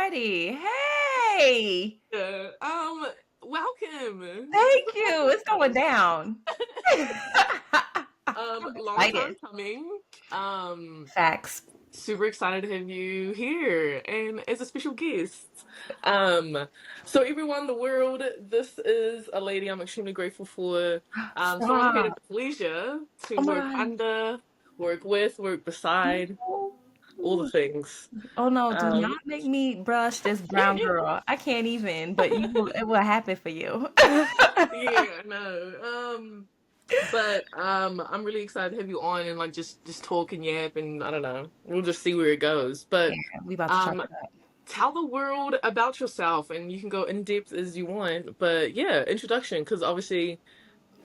already. Hey, Yeah, welcome. thank you. It's going down. I'm Long excited. time coming. Um, Facts. Super excited to have you here and as a special guest. Um, so everyone in the world, this is a lady I'm extremely grateful for. Someone who had Stop. the pleasure to Oh work my under, work with, work beside, all the God. things. Oh no, do Um, not make me brush this brown girl. I can't even, but it will happen for you. yeah, no. But I'm really excited to have you on and like just talk and yap and I don't know. We'll just see where it goes. Yeah, But we about to chop um it up. tell the world about yourself and you can go in depth as you want. But yeah, introduction because obviously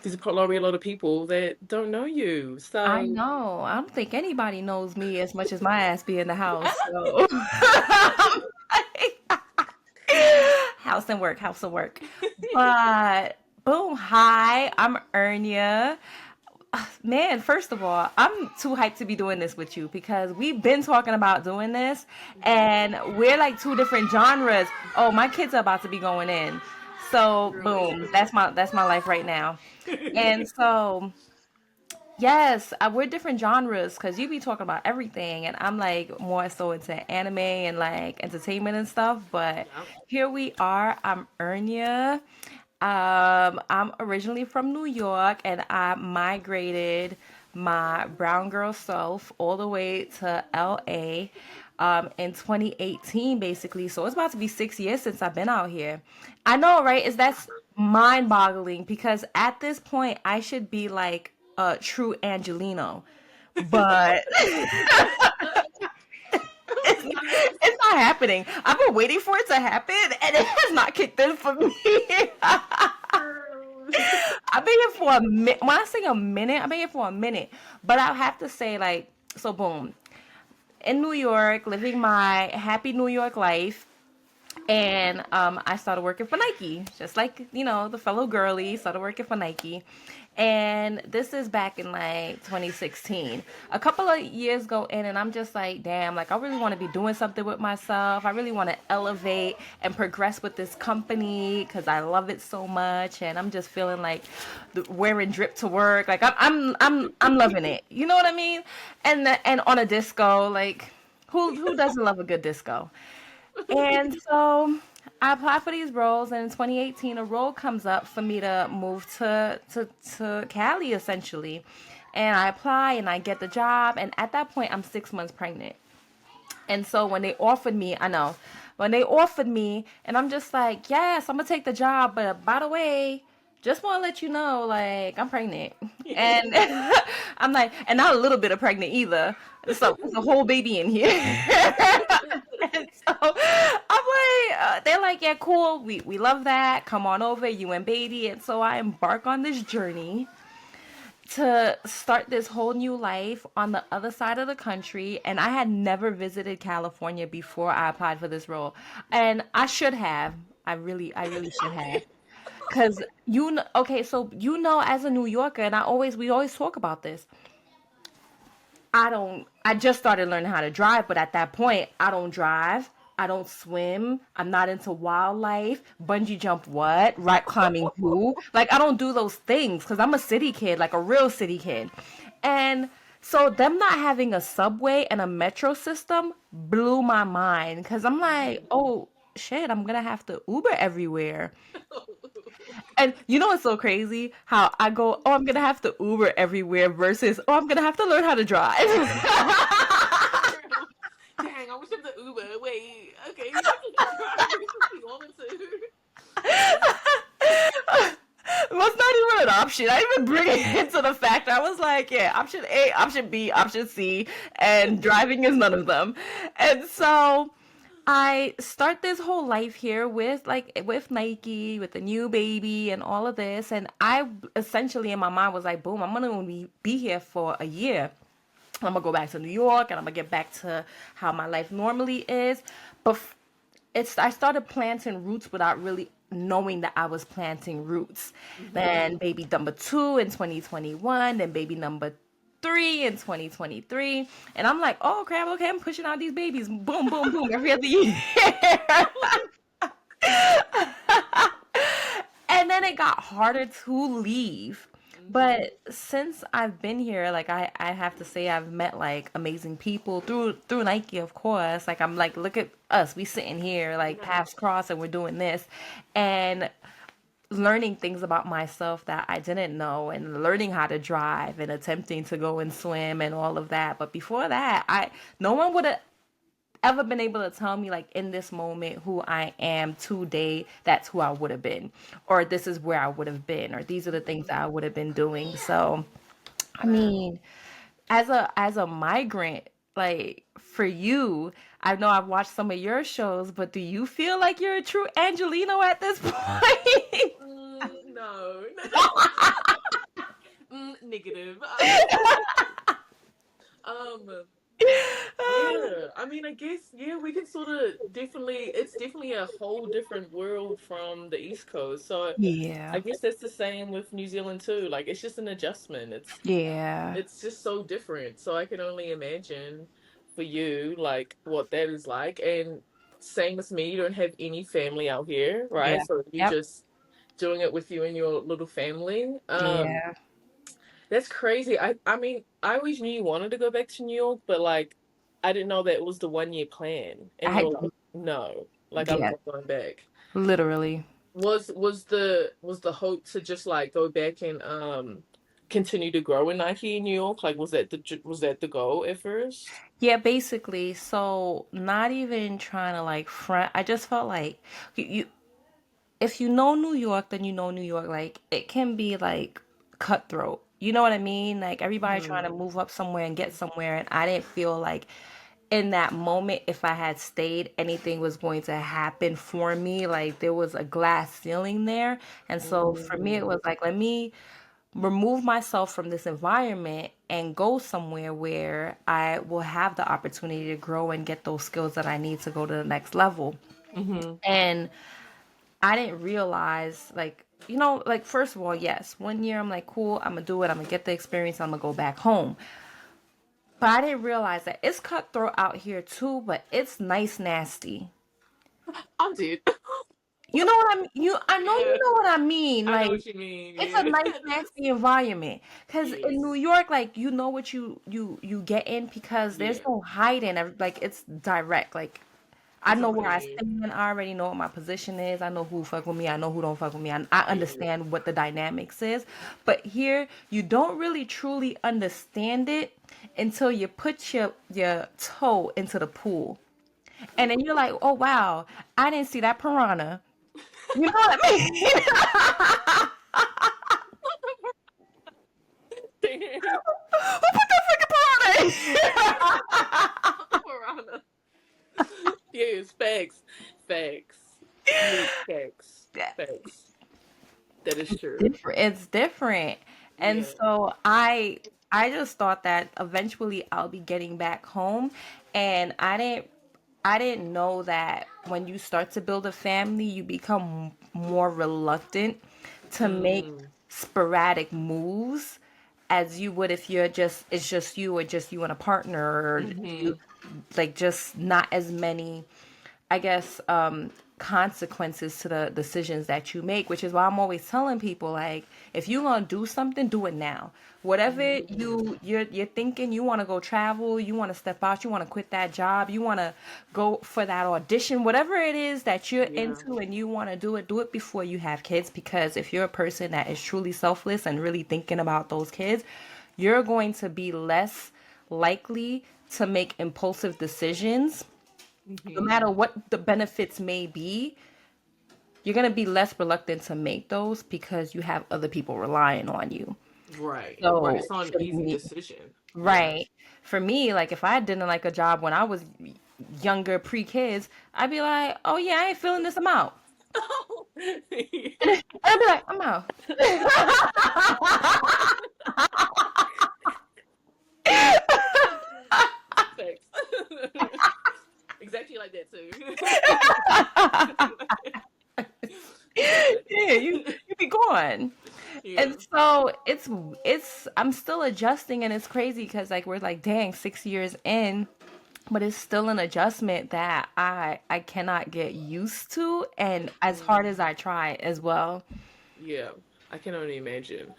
there's probably a lot of people that don't know you. I So know. I don't think anybody knows me as much as my ass be in the house. So house and work, house and work. But boom, hi, I'm Urnia. Man, first of all, I'm too hyped to be doing this with you because we've been talking about doing this and we're like two different genres. Oh, my kids are about to be going in. So boom, really. that's my life right now. And so yes, we're different genres because you be talking about everything, and I'm like more so into anime and like entertainment and stuff. But Yeah. here we are. I'm Urnia. I'm originally from New York, and I migrated my brown girl self all the way to LA in 2018, basically. So it's about to be 6 years since I've been out here. I know, right? Is that's mind-boggling because at this point I should be like a true Angelino, but it's not happening. I've been waiting for it to happen, and it has not kicked in for me. I've been here for a minute. When I say a minute, I've been here for a minute. But I have to say, like, so boom, in New York, living my happy New York life. And I started working for Nike, just like, the fellow girly, started working for Nike. And this is back in like 2016. A couple of years go in, and I'm just like, damn, like I really want to be doing something with myself. I really want to elevate and progress with this company because I love it so much. And I'm just feeling like wearing drip to work. Like I'm loving it. You know what I mean? And on a disco, like who doesn't love a good disco? And so I applied for these roles, and in 2018, a role comes up for me to move to Cali, essentially. And I apply and I get the job. And at that point, I'm 6 months pregnant. And so when they offered me, I know, when they offered me, and I'm just like, yes, I'm gonna take the job. But by the way, just want to let you know, like, I'm pregnant. And I'm like, and not a little bit of pregnant either. So it's a whole baby in here. And so I'm like, they're like, yeah, cool. We love that. Come on over, you and baby. And so I embark on this journey to start this whole new life on the other side of the country. And I had never visited California before I applied for this role. And I should have. I really should have. Cause okay, so as a New Yorker, and we always talk about this. I just started learning how to drive, but at that point, I don't drive. I don't swim. I'm not into wildlife. Bungee jump what? Rock climbing who? Like I don't do those things because I'm a city kid, like a real city kid. And so them not having a subway and a metro system blew my mind because I'm like, oh shit, I'm gonna have to Uber everywhere. And you know what's so crazy? How I go, oh, I'm gonna have to Uber everywhere versus, oh, I'm gonna have to learn how to drive. Girl, dang, I wish I was the Uber. Wait, okay, you can drive if you wanted to. Was not even an option. I didn't even bring it into the fact. I was like, yeah, option A, option B, option C, and driving is none of them. And so I start this whole life here with Nike, with the new baby and all of this. And I essentially in my mind was like, boom, I'm gonna only be here for a year. I'm gonna go back to New York and I'm gonna get back to how my life normally is. But I started planting roots without really knowing that I was planting roots. Mhm. Then baby number two in 2021, then baby number in 2023. And I'm like, oh crap, okay, I'm pushing out these babies. Boom, boom, boom, every other year. And then it got harder to leave. Hmm. But since I've been here, like I have to say I've met like amazing people through Nike, of course. Like I'm like, look at us, we sitting here like Yeah. paths cross and we're doing this. And learning things about myself that I didn't know and learning how to drive and attempting to go and swim and all of that. But before that, I no one would have ever been able to tell me like in this moment who I am today, that's who I would have been, or this is where I would have been, or these are the things Mhm. that I would have been doing. So, I Wow. mean, as a migrant, like for you, I know I've watched some of your shows, but do you feel like you're a true Angelino at this point? No. Negative. Um, yeah, I mean, I guess, yeah, we can sort of definitely, it's definitely a whole different world from the East Coast. So I Yeah. guess that's the same with New Zealand too. Like, it's just an adjustment. Yeah. It's just so different. So I can only imagine for you, like, what that is like. And same as me, you don't have any family out here, right? Yeah. So you Yep. just doing it with you and your little family. Yeah. That's crazy. I mean, I always knew you wanted to go back to New York, but like I didn't know that it was the 1 year plan. And I you're like, no, like I'm yeah, not going back. literally. Was the hope to just like go back and continue to grow in Nike in New York? Like was that the goal at first? Yeah, basically. So not even trying to like front. I just felt like you if you know New York, then you know New York. Like it can be like cutthroat. You know what I mean? Like everybody trying to Hmm. move up somewhere and get somewhere, and I didn't feel like in that moment if I had stayed, anything was going to happen for me. Like there was a glass ceiling there, and so for me, it Mm. was like let me remove myself from this environment and go somewhere where I will have the opportunity to grow and get those skills that I need to go to the next level. Mm-hmm. And I didn't realize like like first of all, yes, 1 year I'm like, cool, I'm gonna do it, I'm gonna get the experience, I'm gonna go back home. But I didn't realize that it's cutthroat out here too, but it's nice nasty. I'm dead. You know what I mean? I know you Yeah, know what I mean. I know Like what you mean. it's a Yeah. nice nasty environment. Cause in New Yes. York, like you know what you get in because there's Yeah. no hiding. Like it's direct. Like I It's know where I okay. stand. I already know what my position is. I know who fuck with me. I know who don't fuck with me. I Yeah. understand what the dynamics is. But here, you don't really truly understand it until you put your toe into the pool, and then you're like, oh wow, I didn't see that piranha. You know what I mean? Who put that freaking piranha in? Piranha. Yes, facts. Facts. Yes, facts. Facts. That is true. Different. It's different. And Yeah. so I just thought that eventually I'll be getting back home, and I didn't know that when you start to build a family, you become more reluctant to make Mm. sporadic moves as you would if it's just you or just you and a partner, or you Hmm. like just not as many, I guess, consequences to the decisions that you make, which is why I'm always telling people like, if you're gonna do something, do it now. Whatever Hmm. you're thinking, you want to go travel, you want to step out, you want to quit that job, you want to go for that audition, whatever it is that you're Yeah. into and you want to do it before you have kids. Because if you're a person that is truly selfless and really thinking about those kids, you're going to be less likely to make impulsive decisions no Hmm. matter what the benefits may be. You're going to be less reluctant to make those because you have other people relying on you. Right. Right. So It's not an for easy me, decision. Yeah. right. For me, like if I didn't like a job when I was younger, pre-kids, I'd be like, oh yeah, I ain't feeling this, I'm out. And I'd be like, I'm out. Facts. Exactly like that too. Exactly like Yeah, that. you be gone. And Yeah. So it's I'm still adjusting, and it's crazy because like we're like, dang, 6 years in, but it's still an adjustment that I cannot get used to, and as hard as Mm, I try as well. yeah, I can only imagine.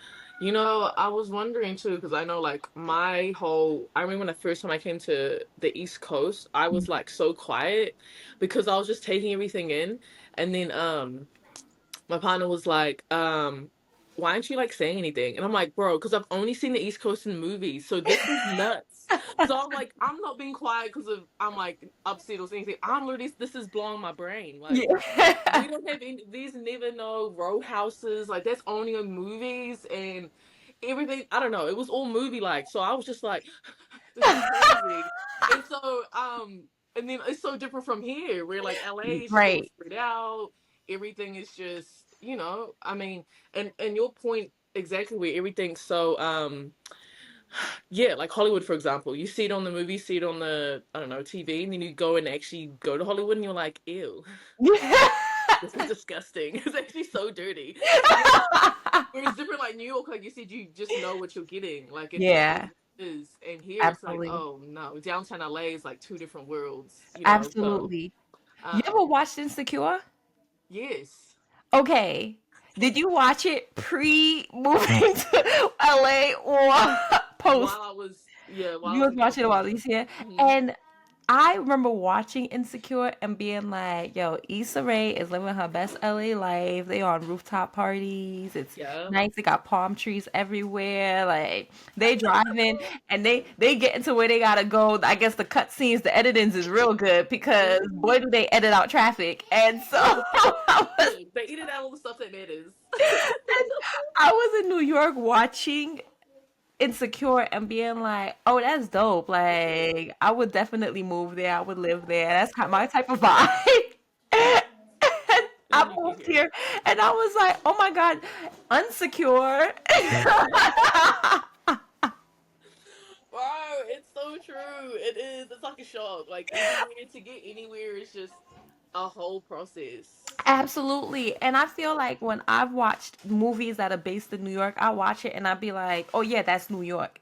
I was wondering too, because I know like I remember when the first time I came to the East Coast, I was like so quiet because I was just taking everything in. And then my partner was like, why aren't you like saying anything? And I'm like, bro, because I've only seen the East Coast in movies, so this is nuts. So I'm like, I'm not being quiet because of I'm like upset or anything. I'm literally this is blowing my brain. Like we Yeah. don't have any, these never know row houses. Like that's only in movies and everything. I don't know. It was all movie like. So I was just like, this is crazy. And so and then it's so different from here where like LA is just all Right. spread out. Everything is just, I mean, and your point exactly where everything's so yeah, like Hollywood for example. You see it on the movie, see it on the I don't know, TV, and then you go and actually go to Hollywood and you're like, ew. This is disgusting. It's actually so dirty. Whereas different like New York, like you said, you just know what you're getting. Like it just is Yeah, what it is. And here it's like, absolutely. oh no, downtown LA is like two different worlds. So Absolutely. You ever um watched Insecure? yes. Okay. Did you watch it pre moving to LA or post? While I You was was in watching it while California. he's here. Hmm. And I remember watching Insecure and being like, yo, Issa Rae is living her best LA life. They on rooftop parties. It's Yeah. nice. They got palm trees everywhere. Like they driving and they get into where they gotta go. I guess the cut scenes, the editings is real good because Hmm. boy do they edit out traffic. And so I was Good. They eat it out all the stuff that matters. I was in New York watching Insecure and being like, "Oh, that's dope. Like, I would definitely move there. I would live there. That's kind of my type of vibe." And And I then you get moved here. here and I was like, "Oh my God, unsecure." Wow, it's so true. It is. It's like a shock. Like everywhere to get anywhere is just a whole process. Absolutely. And I feel like when I've watched movies that are based in New York, I watch it and I'd be like, "Oh yeah, that's New York."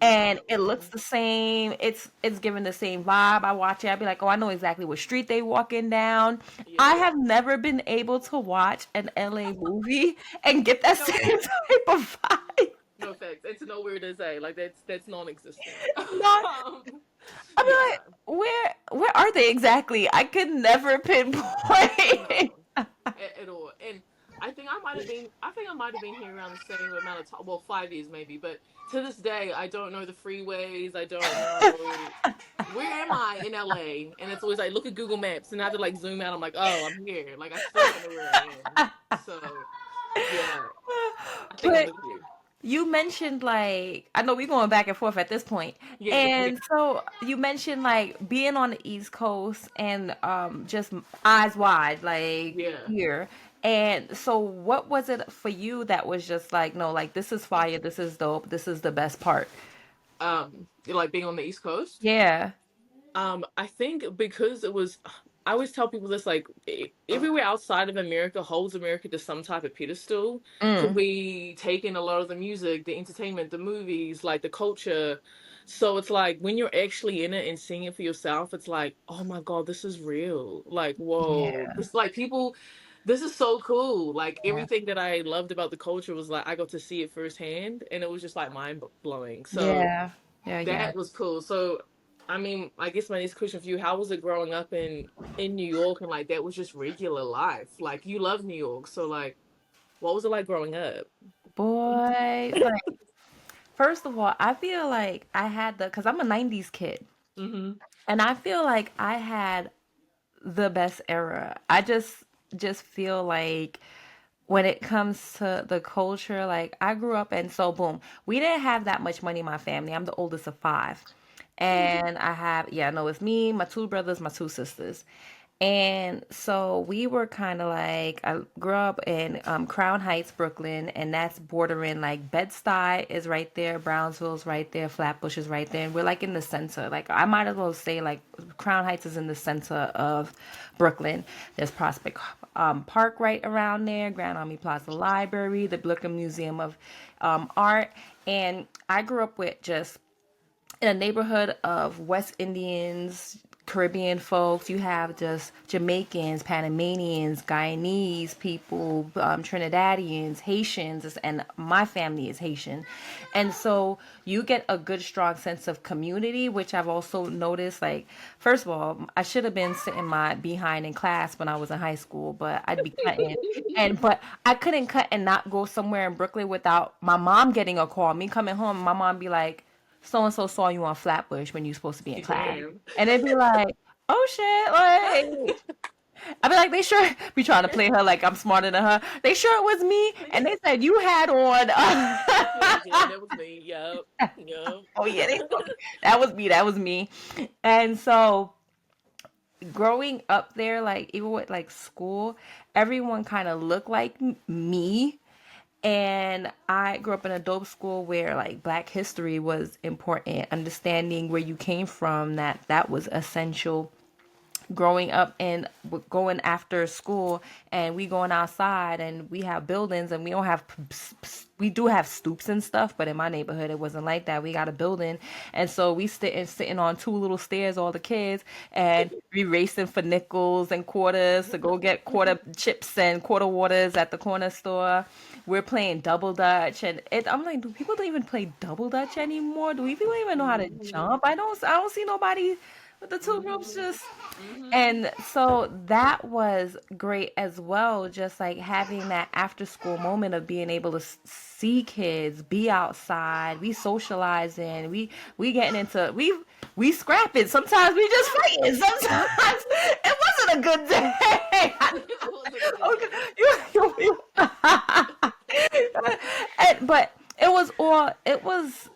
Yeah. And it looks the same. It's giving the same vibe. I watch it. I'd be like, "Oh, I know exactly what street they walking down." I Yeah. have never been able to watch an LA movie and get that No same facts. type of vibe. No facts. And to know where it is at, like that's non-existent. Not I'd be Yeah. like, where are they exactly? I could never pinpoint. No. At all. And I think I might have been here around the same amount of time. Well, 5 years maybe, but to this day, I don't know the freeways. I don't know where am I in LA? And it's always like look at Google Maps, and I have to like zoom out. I'm like, oh, I'm here. Like I still don't know where I am. So yeah, I think I'm But with you. you mentioned like I know we're going back and forth at this point. Yeah, yeah, And so you mentioned like being on the East Coast and just eyes wide like yeah. here. And so what was it for you that was just like no like this is fire, this is dope, this is the best part. Like being on the East Coast. Yeah. I think because it was, I always tell people this like everywhere outside of America holds America to some type of pedestal. Because Mm. we take in a lot of the music, the entertainment, the movies, like the culture. So it's like when you're actually in it and seeing it for yourself, it's like, oh my God, this is real. Like, whoa, Yeah. this like people. This is so cool. Like Yeah. everything that I loved about the culture was like I got to see it firsthand, and it was just like mind blowing. So Yeah. Yeah. Yeah. that was cool. So, I mean, I guess my next question for you: how was it growing up in New York and like that was just regular life? Like you love New York, so like, what was it like growing up? Boy, like first of all, I feel like I had the cuz I'm a 90s kid. Mm-hmm. And I feel like I had the best era. I just feel like when it comes to the culture, like I grew up and so boom, we didn't have that much money in my family. I'm the oldest of five. And I have, yeah, no, it's me, my two brothers, my two sisters. And so we were kind of like, I grew up in Crown Heights, Brooklyn, and that's bordering like Bed-Stuy is right there, Brownsville's right there, Flatbush is right there, and we're like in the center. Like I might as well say like Crown Heights is in the center of Brooklyn. There's Prospect Park right around there, Grand Army Plaza Library, the Blicker Museum of Art. And I grew up with just in a neighborhood of West Indians, Caribbean folks. You have just Jamaicans, Panamanians, Guyanese people, Trinidadians, Haitians, and my family is Haitian. And so you get a good, strong sense of community, which I've also noticed. Like, first of all, I should have been sitting my behind in class when I was in high school, but I'd be cutting. But I couldn't cut and not go somewhere in Brooklyn without my mom getting a call. Me coming home, my mom be like, so and so saw you on Flatbush when you supposed to be in class. Damn. And they'd be like, oh shit, like I'd be like, they sure be trying to play her like I'm smarter than her. They sure it was me. And they said you had on You're like, yeah, that was me. Yup. Yup. oh yeah, that was me, that was me. And so growing up there, like even with like school, everyone kind of looked like me. And I grew up in a dope school where like Black history was important, understanding where you came from, that was essential. Growing up and going after school, and we going outside and we have buildings, and we don't have we do have stoops and stuff, but in my neighborhood it wasn't like that. We got a building, and so we sitting on two little stairs, all the kids, and we racing for nickels and quarters to go get quarter chips and quarter waters at the corner store. We're playing double dutch, and I'm like, do people don't even play double dutch anymore? Do we people even know how to jump? I don't see nobody with the two ropes just. And so that was great as well, just like having that after school moment of being able to see kids, be outside, we socializing, we getting into we scrapping. Sometimes we just fighting. Sometimes it wasn't a good day. It wasn't a good Okay, day. but it was all it was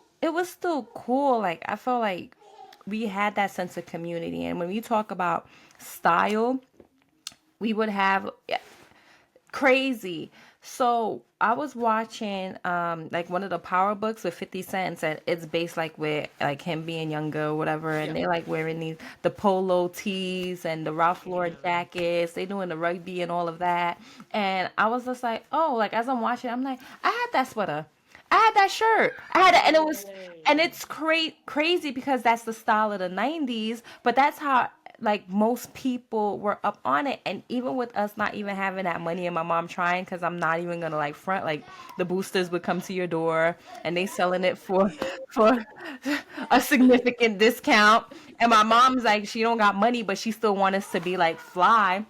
still cool. Like I felt like we had that sense of community, and when we talk about style, we would have crazy. So I was watching like one of the power books with 50 cents, and it's based like with like him being younger or whatever, and Yeah. they like wearing the polo tees and the Ralph Lauren Yeah. jackets, they doing the rugby and all of that. And I was just like, oh, like as I'm watching, I'm like, I had that sweater, I had that shirt, I had it, and it was, and Dang. it's crazy because that's the style of the 90s, but that's how like most people were up on it. And even with us not even having that money, and my mom trying, because I'm not even gonna like front, like the boosters would come to your door and they selling it for a significant discount, and my mom's like, she don't got money, but she still want us to be like fly.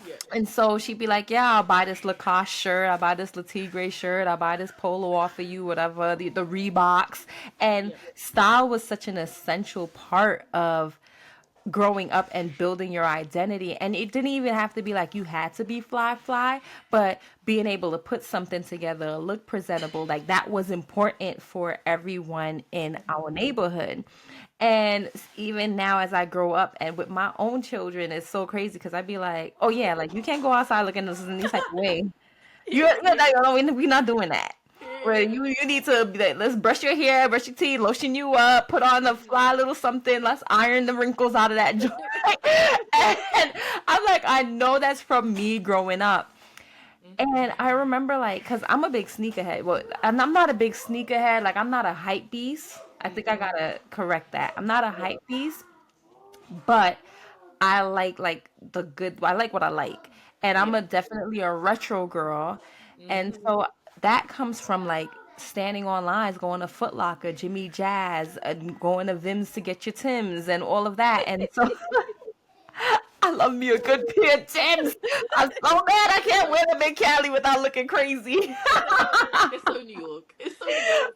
Yeah. And so she'd be like, yeah, I'll buy this Lacoste shirt, I'll buy this Latigre shirt, I'll buy this polo off of you, whatever, the Reeboks. And Yeah. style was such an essential part of growing up and building your identity. And it didn't even have to be like you had to be fly, but being able to put something together, look presentable, like that was important for everyone in our neighborhood. And even now as I grow up and with my own children, it's so crazy because I'd be like, oh yeah, like you can't go outside looking this in this type of way. You're like, oh, we're not doing that. Where Yeah. you need to be like, let's brush your hair, brush your teeth, lotion you up, put on a fly little something, let's iron the wrinkles out of that joint. And I'm like, I know that's from me growing up. And I remember like, cause I'm a big sneakerhead. Well, and I'm not a big sneakerhead. Like I'm not a hype beast. I think I gotta correct that. I'm not a Yeah. hype beast, but I like the good. I like what I like, and I'm Yeah. a definitely a retro girl, and Hmm. so that comes from like standing on lines, going to Foot Locker, Jimmy Jazz, and going to Vim's to get your Tims and all of that, and so I love me a good pair of Tims. I'm so mad I can't wear them in Cali without looking crazy. It's so New York. It's so New York.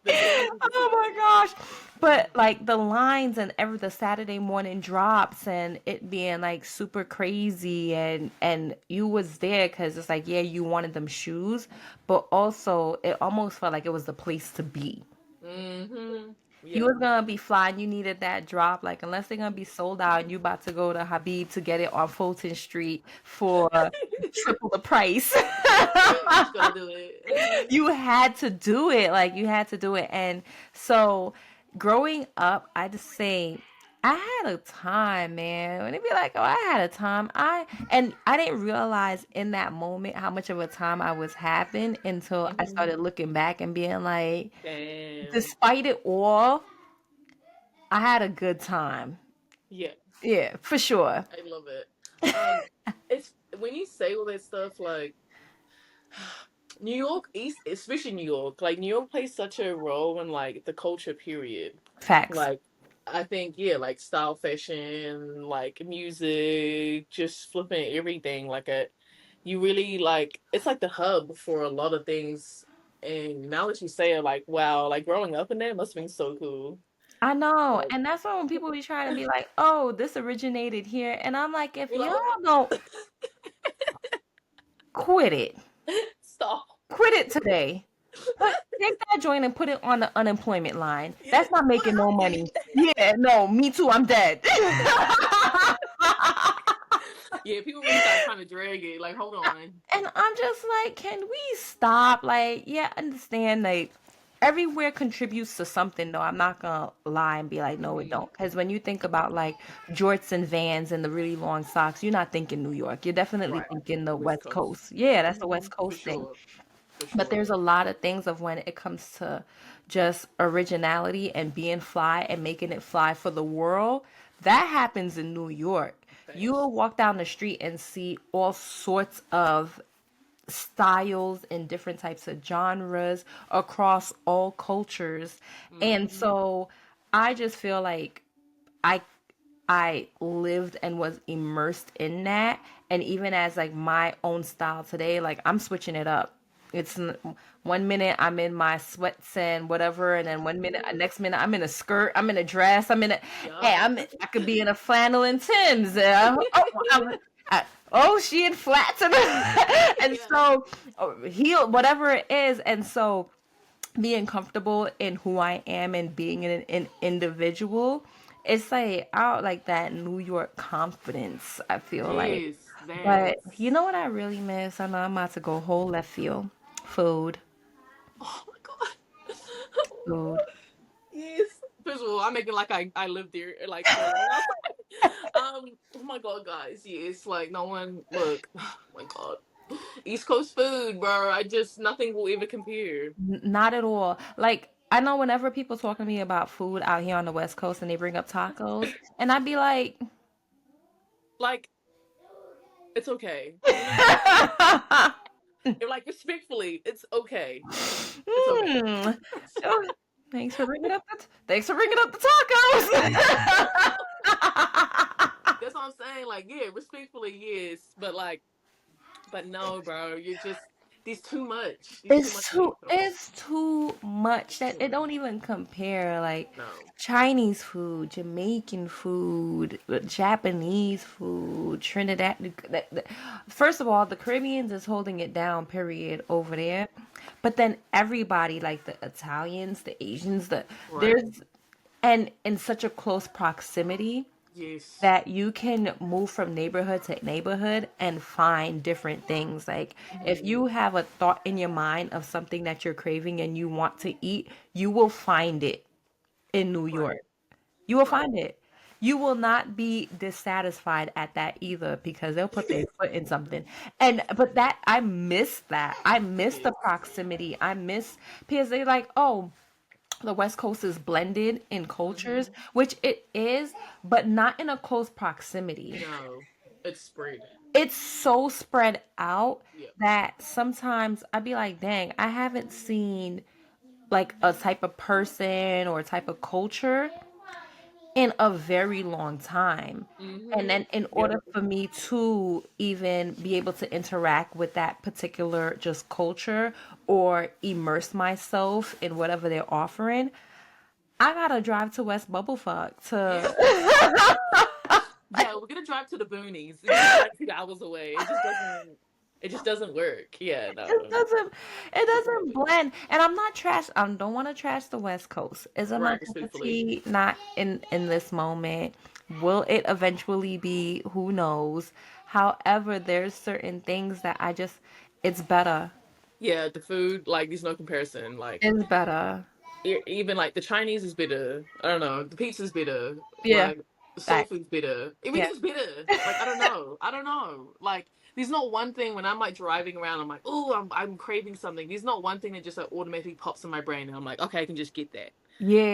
The Timbs with the Oh Timbs. my gosh. But like the lines and the Saturday morning drops and it being like super crazy, and you was there because it's like, yeah, you wanted them shoes, but also it almost felt like it was the place to be. Hmm. You Yeah. was gonna be flying, you needed that drop, like unless they're gonna be sold out and you about to go to Habib to get it on Fulton Street for triple the price. You just gotta do it. You had to do it, like you had to do it. And so growing up, I just say I had a time, man. When it be like, oh, I had a time. I didn't realize in that moment how much of a time I was having until I Hmm. started looking back and being like, Damn. despite it all, I had a good time. Yeah, Yeah, for sure. I love it. Um, it's when you say all that stuff, like New York, East, especially New York, like New York plays such a role in like the culture period. Facts. Like, I think, yeah, like style, fashion, like music, just flipping everything. You really like, it's like the hub for a lot of things. And now that you say it, like, wow, like growing up in there must have been so cool. I know. Like, And that's why when people be trying to be like, oh, this originated here. And I'm like, if you're y'all like, don't quit it, stop. quit it today. Take that joint and put it on the unemployment line. Yeah, That's not well, making no I'm money. dead. Yeah, no, me too. I'm dead. Yeah, people really start trying to drag it. Like, hold on. And I'm just like, can we stop? Like, yeah, understand, like, everywhere contributes to something, though. I'm not gonna lie and be like, no, it Hmm. don't. Because when you think about like jorts and Vans and the really long socks, you're not thinking New York. You're definitely Right. thinking the West West Coast. Coast. Yeah, that's the Hmm. West For Coast thing. sure. For But sure. there's a lot of things of when it comes to just originality and being fly and making it fly for the world. That happens in New York. You Facts. will walk down the street and see all sorts of styles and different types of genres across all cultures. And Hmm. so I just feel like I I lived and was immersed in that. And even as like my own style today, like I'm switching it up. It's 1 minute I'm in my sweats and whatever, and then 1 minute, next minute I'm in a skirt, I'm in a dress, I'm in a, hey, Yup. I could be in a flannel and Tim's. Oh, she in flats and and Yeah. so heel, whatever it is, and so being comfortable in who I am and being an individual, it's like out like that New York confidence, I feel like. Yes, that. But you know what I really miss? I know I'm about to go whole left field. Food. Oh my god. Food. Yes. First of all, I'm making like I lived there like for a long time. Oh my god, guys. Yes, like no one look. Oh my god. East Coast food, bro. I just nothing will ever compare. Not at all. Like I know whenever people talk to me about food out here on the West Coast and they bring up tacos, and I'd be like, Like, it's okay. You know? You're like respectfully, it's okay. It's okay. hmm. Oh, thanks for bringing up the tacos. That's what I'm saying. Like, yeah, respectfully, yes. But no, bro. You're just there's too much. There's too much on the East Coast. It's too much that Too it much. don't even compare. Like No. Chinese food, Jamaican food, Japanese food, Trinidad. First of all, the Caribbeans is holding it down, period, over there. But then everybody, like the Italians, the Asians, Right. there's and in such a close proximity Yes. that you can move from neighborhood to neighborhood and find different things. Like if Hmm. you have a thought in your mind of something that you're craving and you want to eat, you will find it in New Right. York. You will Right. find it. You will not be dissatisfied at that either because they'll put their foot in something. And but that I miss that. I miss the Yes. proximity. I miss because they're like, oh, the West Coast is blended in cultures, Hmm. which it is, but not in a close proximity. No. It's spread. It's so spread out Yep. that sometimes I'd be like, dang, I haven't seen like a type of person or a type of culture in a very long time. And Hmm. then in Yep. order for me to even be able to interact with that particular just culture or immerse myself in whatever they're offering, I gotta drive to West Bubblefuck Yeah. to Yeah, we're gonna drive to the boonies. It's just like 2 hours away. It just doesn't. It just doesn't work. Yeah, it no, doesn't it doesn't definitely. blend. And I'm not trash. I don't want to trash the West Coast. Isn't my Right, cup of respectfully. tea? Not in this moment. Will it eventually be? Who knows? However, there's certain things that I just it's better. Yeah, the food, like, there's no comparison. Like, It's better. even like the Chinese is better. I don't know. The pizza's better. Yeah. Like, soul Like, food's bitter. yeah. Everything's bitter. Like, I don't know. I don't know. Like, there's not one thing when I'm like driving around, I'm like, oh, I'm craving something. There's not one thing that just like automatically pops in my brain, and I'm like, okay, I can just get that.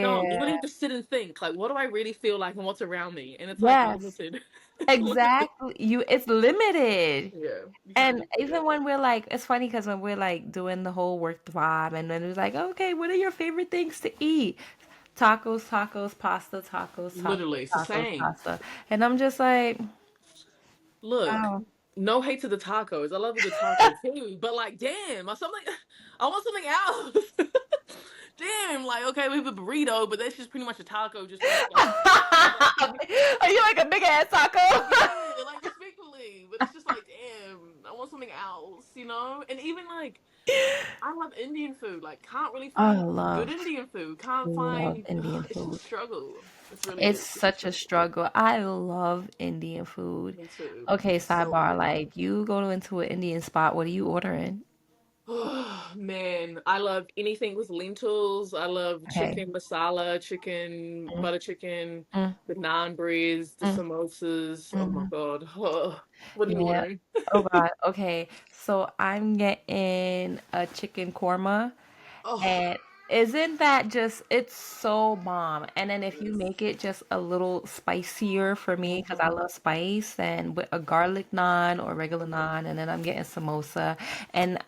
No, you Yeah. really have to sit and think, like, what do I really feel like and what's around me? And it's like Yes. limited. It's limited. Exactly. It's limited. Yeah, you can't And just do even that. when we're like, it's funny because when we're like doing the whole work vibe, and then it's like, okay, what are your favorite things to eat? Tacos, tacos, pasta, tacos, tacos, Literally, it's the tacos, same. pasta. And I'm just like, Look, wow. no hate to the tacos. I love a good taco too, but like, damn, I something. I want something else. Damn, like, okay, we have a burrito, but that's just pretty much a taco, just wrapped like, like, Are you like a big ass taco? yeah, like respectfully. But it's just like, damn, I want something else, you know. And even like, I love Indian food. Like, can't really I find good love, Indian food. Can't love find. Indian It's just a food. struggle. It's really It's is. It's a such a struggle. struggle. I love Indian food. Me too. Okay, So sidebar, good. like you go into an Indian spot, what are you ordering? Oh man, I love anything with lentils. I love Okay. chicken masala, chicken, Mm, butter chicken, mm, the naan breads, the mm, samosas. Oh my mm. God. Oh, what are you Yeah. ordering? Oh God. Okay. So I'm getting a chicken korma. Oh, And isn't that just, it's so bomb. And then if you yes. make it just a little spicier for me, because I Mm-hmm. love spice, and with a garlic naan or regular Mm-hmm. naan, and then I'm getting samosa. And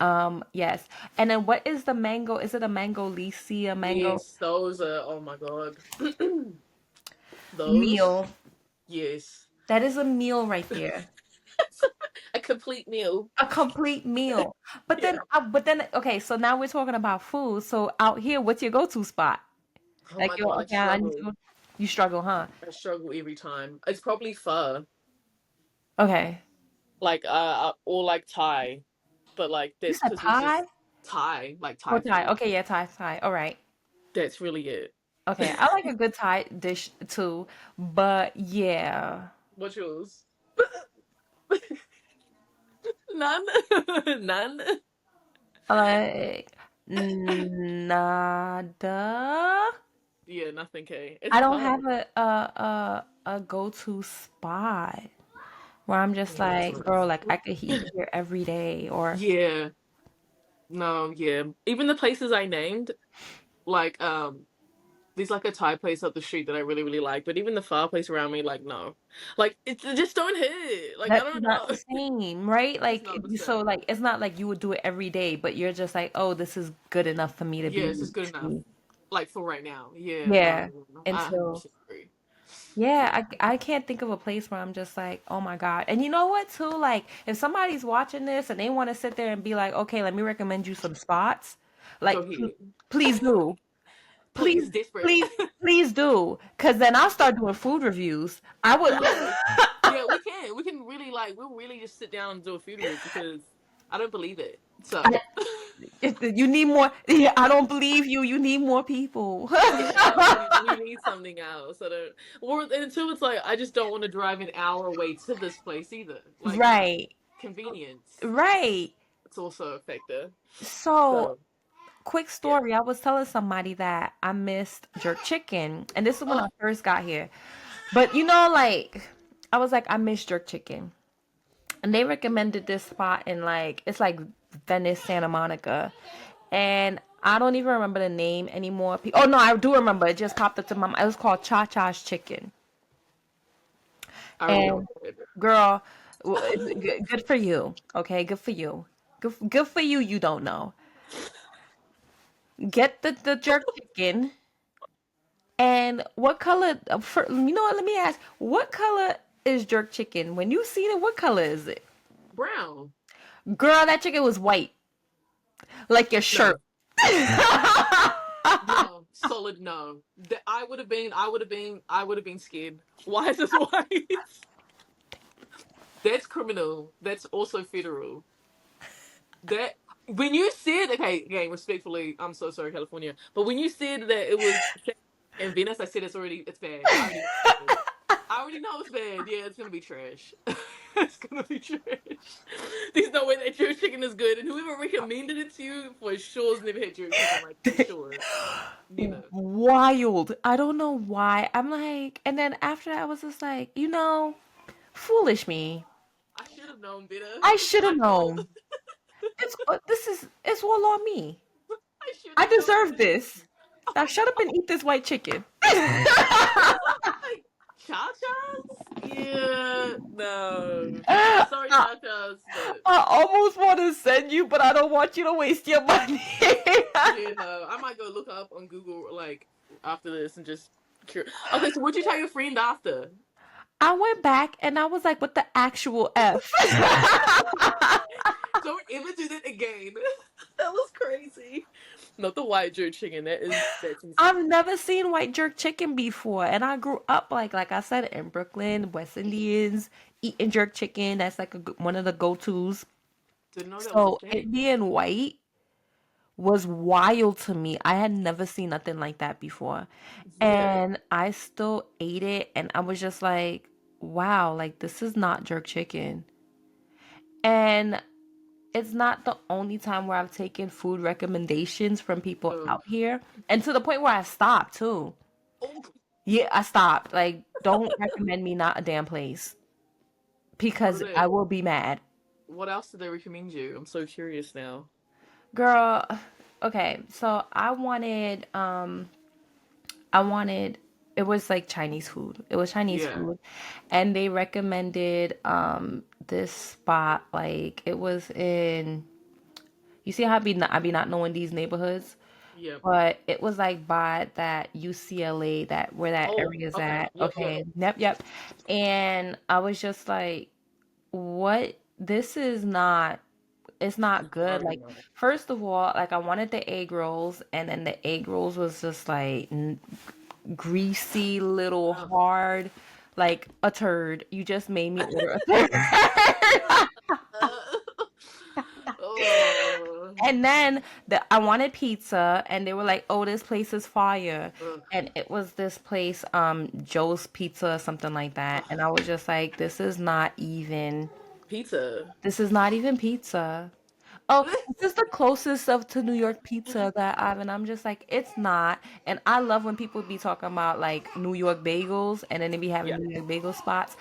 yes. And then what is the mango? Is it a mango lisi, a mango Yes, those are, oh my God. Those, meal? yes. That is a meal right there. A complete meal. A complete meal. Yeah. But then, okay, so now we're talking about food. So out here, what's your go-to spot? Oh Like, my yo, God, I okay, I need struggle. to. You struggle, huh? I struggle every time. It's probably pho, Okay. like or like Thai, but like You that's said because it's Thai? just Thai, like Oh, Thai Thai. food. Okay, yeah, Thai, Thai. All right. That's really it. Okay, I like a good Thai dish too, but yeah, What's yours? None. None. like nada. Yeah, nothing. K. It's I don't tough. have a go-to spot where I'm just Yeah, it's like, girl, tough. like I could eat here every day, or Yeah. No. Yeah. Even the places I named, like there's like a Thai place up the street that I really really like, but even the far place around me, like no, like it just don't hit. Like I that's don't not know. the same, right? It's Like not the so, same. like it's not like you would do it every day, but you're just like, oh, this is good enough for me to Yes, be it's good enough. to, Like for right now. Yeah. No. yeah. No, no. And I so 100% agree. yeah, Yeah. I can't think of a place where I'm just like, oh my God. And you know what, too? Like, if somebody's watching this and they want to sit there and be like, okay, let me recommend you some spots, Go like, ahead. please do. Please, Please, desperate. please, please do. Because then I'll start doing food reviews. I would, Literally. Yeah, we can. We can really like we'll really just sit down and do a food review because I don't believe it. So you need more. Yeah, I don't believe you. You need more people. yeah, we need something else. I don't or until it's like I just don't want to drive an hour away to this place either. Like, you know, Right, convenience. right. It's also a factor. So, So quick yeah. story. I was telling somebody that I missed jerk chicken, and this is when I Oh, first got here. But you know, like I was like, I miss jerk chicken, and they recommended this spot in like it's like Venice, Santa Monica, and I don't even remember the name anymore. Oh no, I do remember. It just popped up to my mind. It was called Cha Cha's Chicken, I already know and what you did. girl, good for you. Okay, good for you. Good for you. You don't know. Get the jerk chicken. And what color? You know what? Let me ask. What color is jerk chicken? When you seen it, what color is it? Brown. Girl, that chicken was white, like your shirt. No. No. Solid no. I would have been scared. Why is this white? That's criminal. That's also federal. That when you said okay, again, respectfully, I'm so sorry, California. But when you said that it was in Venice, I said it's bad. I already know it's bad. I already know it's bad. Yeah, it's gonna be trash. It's gonna be trash. There's no way that jerk chicken is good, and whoever recommended it to you for sure has never had jerk chicken, like for sure. Neither. Wild. I don't know why. I'm like, and then after that, I was just like, foolish me. I should have known better. I should have I know. known. It's all on me. I should I have known deserve better. this. Now shut up and eat this white chicken. Like cha-chas? Yeah, no. I, Sorry, cha-chas, but I almost want to send you, but I don't want you to waste your money. yeah, no. I might go look up on Google like after this and just cure. Okay, so what'd you tell your friend after? I went back and I was like, what the actual F? Don't ever do that again. That was crazy. Not the white jerk chicken. That's insane. I've never seen white jerk chicken before, and I grew up like I said in Brooklyn, West Indians eating jerk chicken. That's like one of the go-tos. Didn't know that was a So it thing. being white was wild to me. I had never seen nothing like that before, Yeah. and I still ate it, and I was just like, wow, like this is not jerk chicken. And it's not the only time where I've taken food recommendations from people Oh. out here, and to the point where I stopped too. Oh. Yeah, I stopped. Like, don't recommend me not a damn place What are because they? I will be mad. What else did they recommend you? I'm so curious now. Girl, okay, so I wanted it was like Chinese food. It was Chinese Yeah. food, and they recommended this spot, like it was in, you see how I be not knowing these neighborhoods, Yep. but it was like by that UCLA, that where that Oh, area is okay. at. Yep, yep. Okay. Yep, yep. And I was just like, what, this is not, it's not I good. already Like, know. first of all, like I wanted the egg rolls, and then the egg rolls was just like greasy, little Oh. hard, like a turd. You just made me order a turd. Oh. And then I wanted pizza, and they were like, "Oh, this place is fire," Ugh. and it was this place, Joe's Pizza, something like that. And Ugh. I was just like, Pizza. this is not even pizza. Oh, this is the closest of to New York pizza that I've, and I'm just like, it's not. And I love when people be talking about like New York bagels, and then they be having Yeah. New York bagel spots.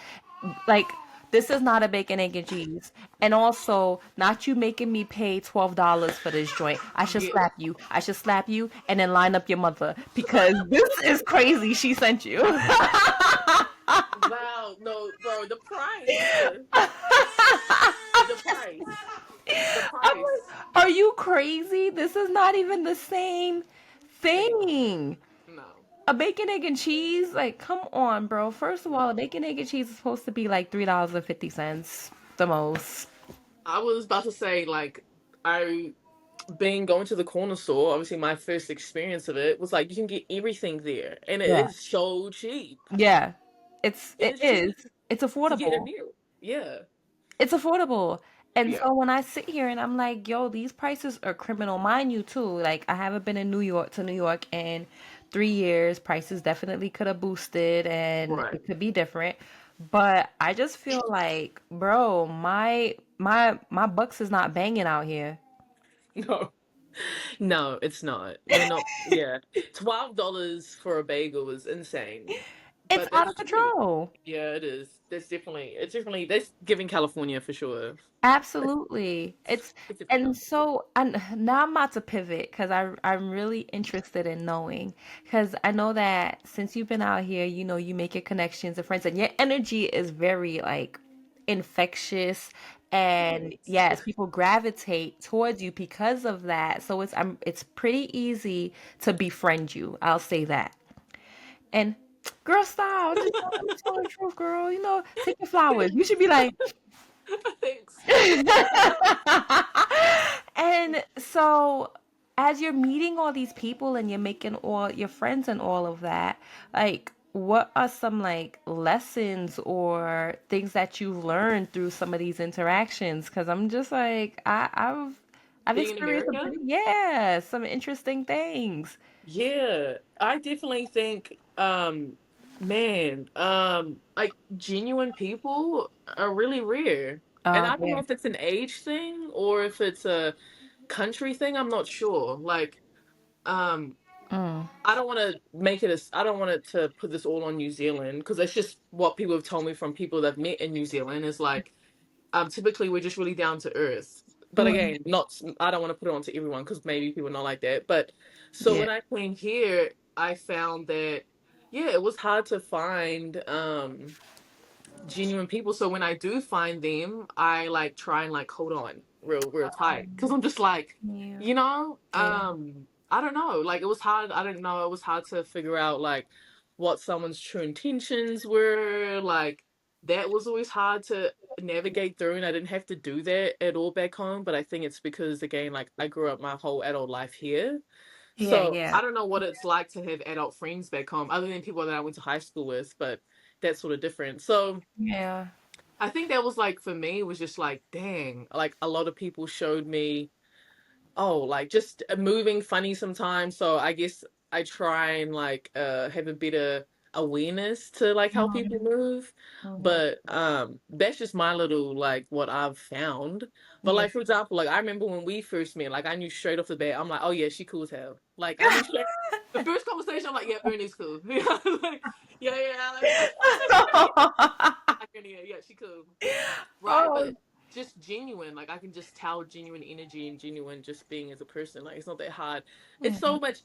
Like, this is not a bacon, egg, and cheese. And also, not you making me pay $12 for this joint. I should Yeah. slap you. I should slap you and then line up your mother because this is crazy. She sent you. Wow. No, bro. The price. I'm The just, price. The I'm like, price. are you crazy? This is not even the same Thing. thing. No. A bacon, egg, and cheese? Like, come on, bro. First of all, a bacon, egg, and cheese is supposed to be like $3.50 the most. I was about to say, like, I being going to the corner store, obviously my first experience of it was like you can get everything there. And it Yeah. is so cheap. Yeah. It It is is. cheap It's to get a affordable. meal. Yeah. It's affordable. And Yeah. so when I sit here and I'm like, yo, these prices are criminal. Mind you, too. Like, I haven't been in New York in 3 years. Prices definitely could have boosted and Right. it could be different. But I just feel like, bro, my bucks is not banging out here. No. No, it's not. We're not. Yeah. $12 for a bagel is insane. It's But out that's of cheap. control. Yeah, it is. That's giving California for sure. Absolutely. It's giving And California. so and now I'm about to pivot because I'm really interested in knowing, because I know that since you've been out here, you make your connections and friends, and your energy is very like infectious, and Thanks. yes, people gravitate towards you because of that. So it's pretty easy to befriend you. I'll say that. And girl, style, I'm just telling the truth, girl. Take your flowers. You should be like, Thanks. and so, as you're meeting all these people and you're making all your friends and all of that, like, what are some like lessons or things that you've learned through some of these interactions? Because I'm just like, I've Being in experienced America? some interesting things. Yeah. I definitely think Man, like genuine people are really rare. And I don't Yeah. know if it's an age thing or if it's a country thing. I'm not sure. Like, um, Mm. I don't want to make it as I don't want it to put this all on New Zealand because that's just what people have told me from people that have met in New Zealand is like typically we're just really down to earth. But Mm. again, not I don't want to put it onto everyone because maybe people are not like that. But so Yeah. when I came here, I found that yeah, it was hard to find genuine people. So when I do find them, I like try and like hold on real tight because I'm just like, Yeah. you know, Yeah. I don't know. Like it was hard. I don't know. It was hard to figure out like what someone's true intentions were. Like that was always hard to navigate through, and I didn't have to do that at all back home. But I think it's because again, like I grew up my whole adult life here. Yeah. So Yeah. I don't know what it's like to have adult friends back home, other than people that I went to high school with, but that's sort of different. So Yeah. I think that was like for me was just like dang, like a lot of people showed me oh like just moving funny sometimes. So I guess I try and like have a better awareness to like how people Mhm. move. Mhm. But that's just my little like what I've found. But Yeah. like for example, like I remember when we first met, like I knew straight off the bat, I'm like, oh yeah, she cool as hell. Like I knew straight the first conversation, I'm like, yeah, Ernie's cool. Like, yeah, yeah, I was like, like Ernie, yeah, she cool. Right, Oh. but just genuine. Like I can just tell genuine energy and genuine just being as a person. Like it's not that hard. It's Mhm. so much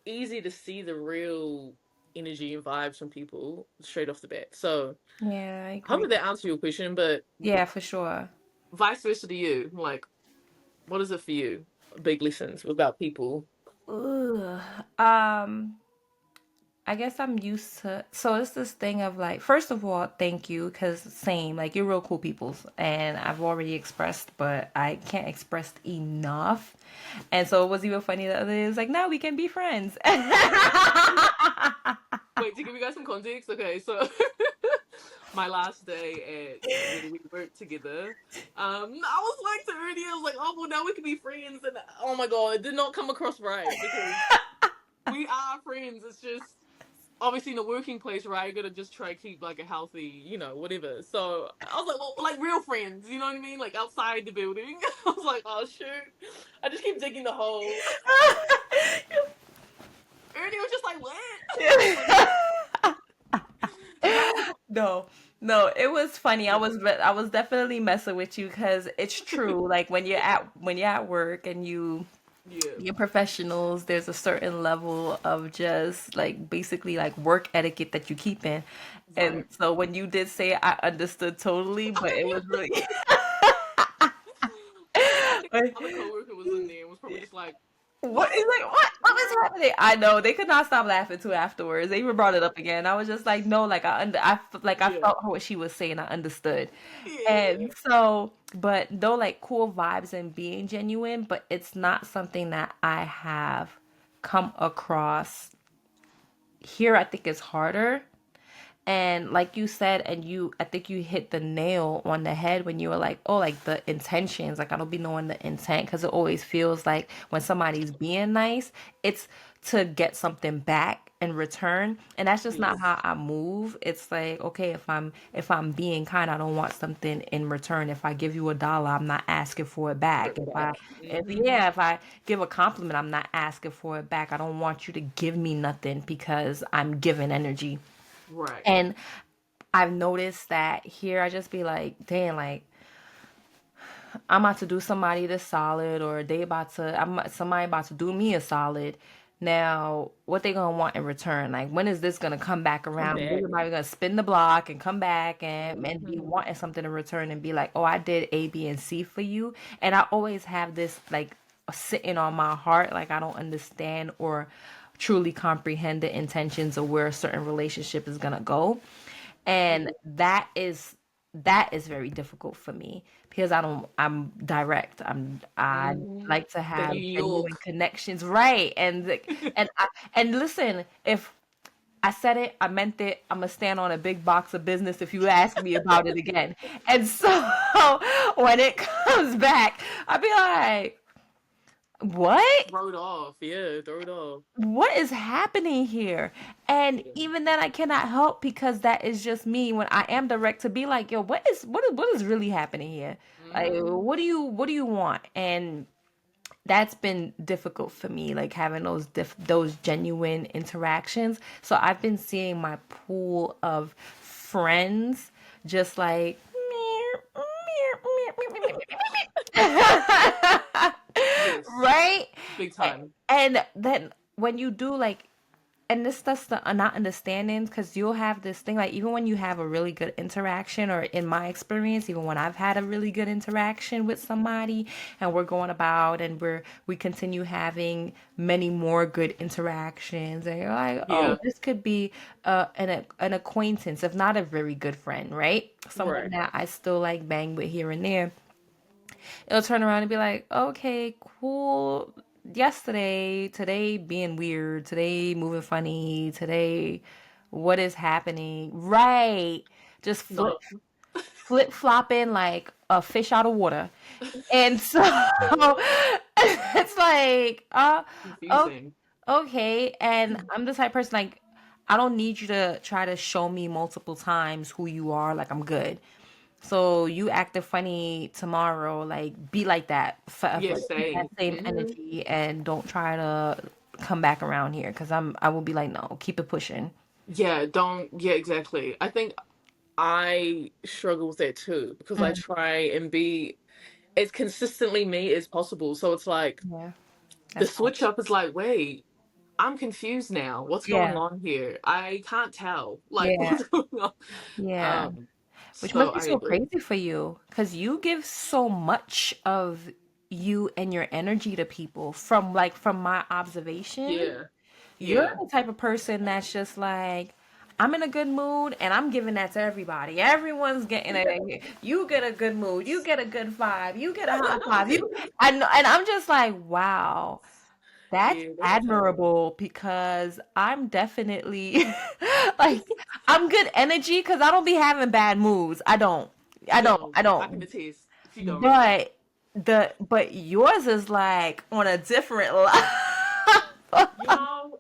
easier to see the real energy and vibes from people straight off the bat. So Yeah, I agree. hopefully that answers your question, but Yeah, for sure. vice versa to you. Like, what is it for you? Big lessons about people. Ugh. Um, I guess I'm used to, so it's this thing of like, first of all, thank you, because same, like you're real cool peoples, and I've already expressed, but I can't express enough. And so it was even funny the other day. It was like, now we can be friends. Wait, to give you guys some context, okay, so my last day at when we worked together, I was like to Urnia, I was like, oh well now we can be friends and oh my god, it did not come across right because we are friends. It's just obviously in the working place, right? You gotta just try to keep like a healthy, whatever. So I was like, well, like real friends, you know what I mean? Like outside the building. I was like, oh shoot. I just keep digging the hole. Ernie was just like, what? I was like, no. No, no, it was funny. I was definitely messing with you because it's true. Like when you're at work and Yeah, you're professionals, there's a certain level of just like basically like work etiquette that you keep in. And right. so when you did say it, I understood totally, but it was really I think but- other coworker was in there and was probably just like, what what? is like what is happening? I know they could not stop laughing too afterwards. They even brought it up again. I was just like, no, like I Yeah, felt what she was saying. I understood. yeah, And so, but though like cool vibes and being genuine, but it's not something that I have come across here. I think it's harder. And like you said, and I think you hit the nail on the head when you were like, oh, like the intentions. Like, I don't be knowing the intent because it always feels like when somebody's being nice, it's to get something back in return. And that's just not yes, how I move. It's like, okay, if I'm being kind, I don't want something in return. If I give you $1, I'm not asking for it back. right back. Hmm. If I give a compliment, I'm not asking for it back. I don't want you to give me nothing because I'm giving energy. Right. And I've noticed that here I just be like, damn, like I'm about to do somebody this solid, or somebody about to do me a solid. Now, what they gonna want in return? Like, when is this gonna come back Come around? When is back. everybody gonna spin the block and come back and be Hmm. wanting something in return and be like, oh, I did A, B, and C for you. And I always have this like sitting on my heart, like I don't understand or truly comprehend the intentions of where a certain relationship is gonna go. And that is very difficult for me because I'm direct. I Hmm. like to The New have genuine York. connections, right? And listen, if I said it, I meant it. I'm gonna stand on a big box of business if you ask me about it again. And so when it comes back, I'll be like, What? Throw it off. Yeah, throw it off. What is happening here? And Yeah. even then I cannot help because that is just me when I am direct to be like, yo, what is really happening here? Like Hmm. what do you want? And that's been difficult for me, like having those genuine interactions. So I've been seeing my pool of friends just like Yes, right? big time. And then when you do like, and this that's the not understanding, because you'll have this thing like even when you have a really good interaction, or in my experience, even when I've had a really good interaction with somebody, and we're going about and we continue having many more good interactions, and you're like, oh, Yeah, this could be an acquaintance, if not a very good friend, right? Someone right. that I still like bang with here and there. It'll turn around and be like, okay, cool. Yesterday, today being weird, today moving funny, today what is happening? Right. Just No, flip flopping like a fish out of water. And so it's like, oh, confusing. okay. And I'm the type of person like I don't need you to try to show me multiple times who you are. Like I'm good. So you acting funny tomorrow, like be like that forever. Yeah, Like, keep that same. same Hmm. energy and don't try to come back around here because I will be like, no, keep it pushing. Yeah, don't. Yeah, exactly. I think I struggle with it too because I Mm, try and be as consistently me as possible. So it's like yeah, the that's hard. switch up is like, wait, I'm confused now. What's going Yeah, on here? I can't tell. Like, yeah, what's going on? yeah. Um, Which so must be I so agree. crazy for you because you give so much of you and your energy to people. From my observation, Yeah, you're yeah. the type of person that's just like, I'm in a good mood and I'm giving that to everybody. Everyone's getting it. You get a good mood. You get a good vibe. You get a high five. And I'm just like, wow, that's Yeah, that's tough. admirable because I'm definitely like I'm good energy because I don't be having bad moods. I don't. I don't. No, I I can don't. attest. She don't. But but yours is like on a different level.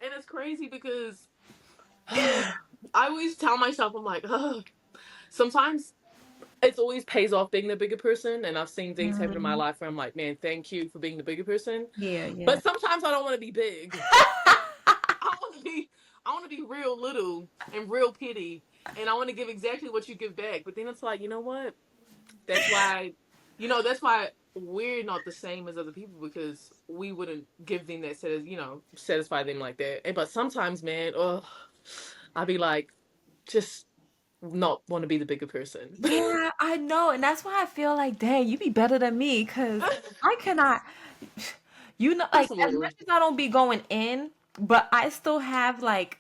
And it's crazy because I always tell myself, I'm like, ugh. Sometimes it's always pays off being the bigger person, and I've seen things happen in my Mhm. life where I'm like, man, thank you for being the bigger person. Yeah, yeah. But sometimes I don't want to be big. I want to be, I want to be real little and real pity, and I want to give exactly what you give back. But then it's like, you know what? That's why, that's why we're not the same as other people because we wouldn't give them that satisfy them like that. But sometimes, man, oh, I'd be like, just not want to be the bigger person. Yeah, I know. And that's why I feel like, dang, you be better than me because I cannot, Just like a as much little. as I don't be going in, but I still have like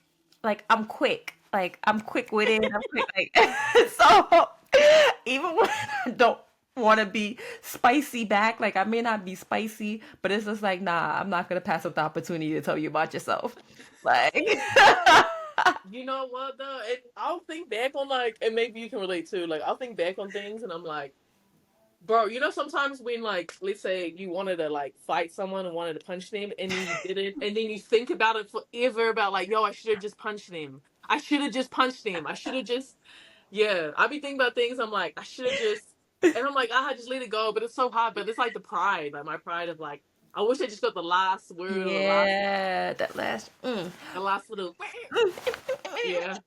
I'm quick. Like I'm quick with it. I'm quick like so even when I don't want to be spicy back, like I may not be spicy, but it's just like, nah, I'm not gonna pass up the opportunity to tell you about yourself. Like You know what though? I'll think back on and maybe you can relate too. Like I'll think back on things and I'm like, bro, sometimes when let's say you wanted to fight someone and wanted to punch them and then you didn't, and then you think about it forever about yo, I should have just punched him. I should have just punched him. I should have just yeah. I be thinking about things. I'm like, I should have just, and I'm like, I just let it go. But it's so hard. But it's like the pride, my pride of I wish I just got the last word or yeah, that last. the last little yeah.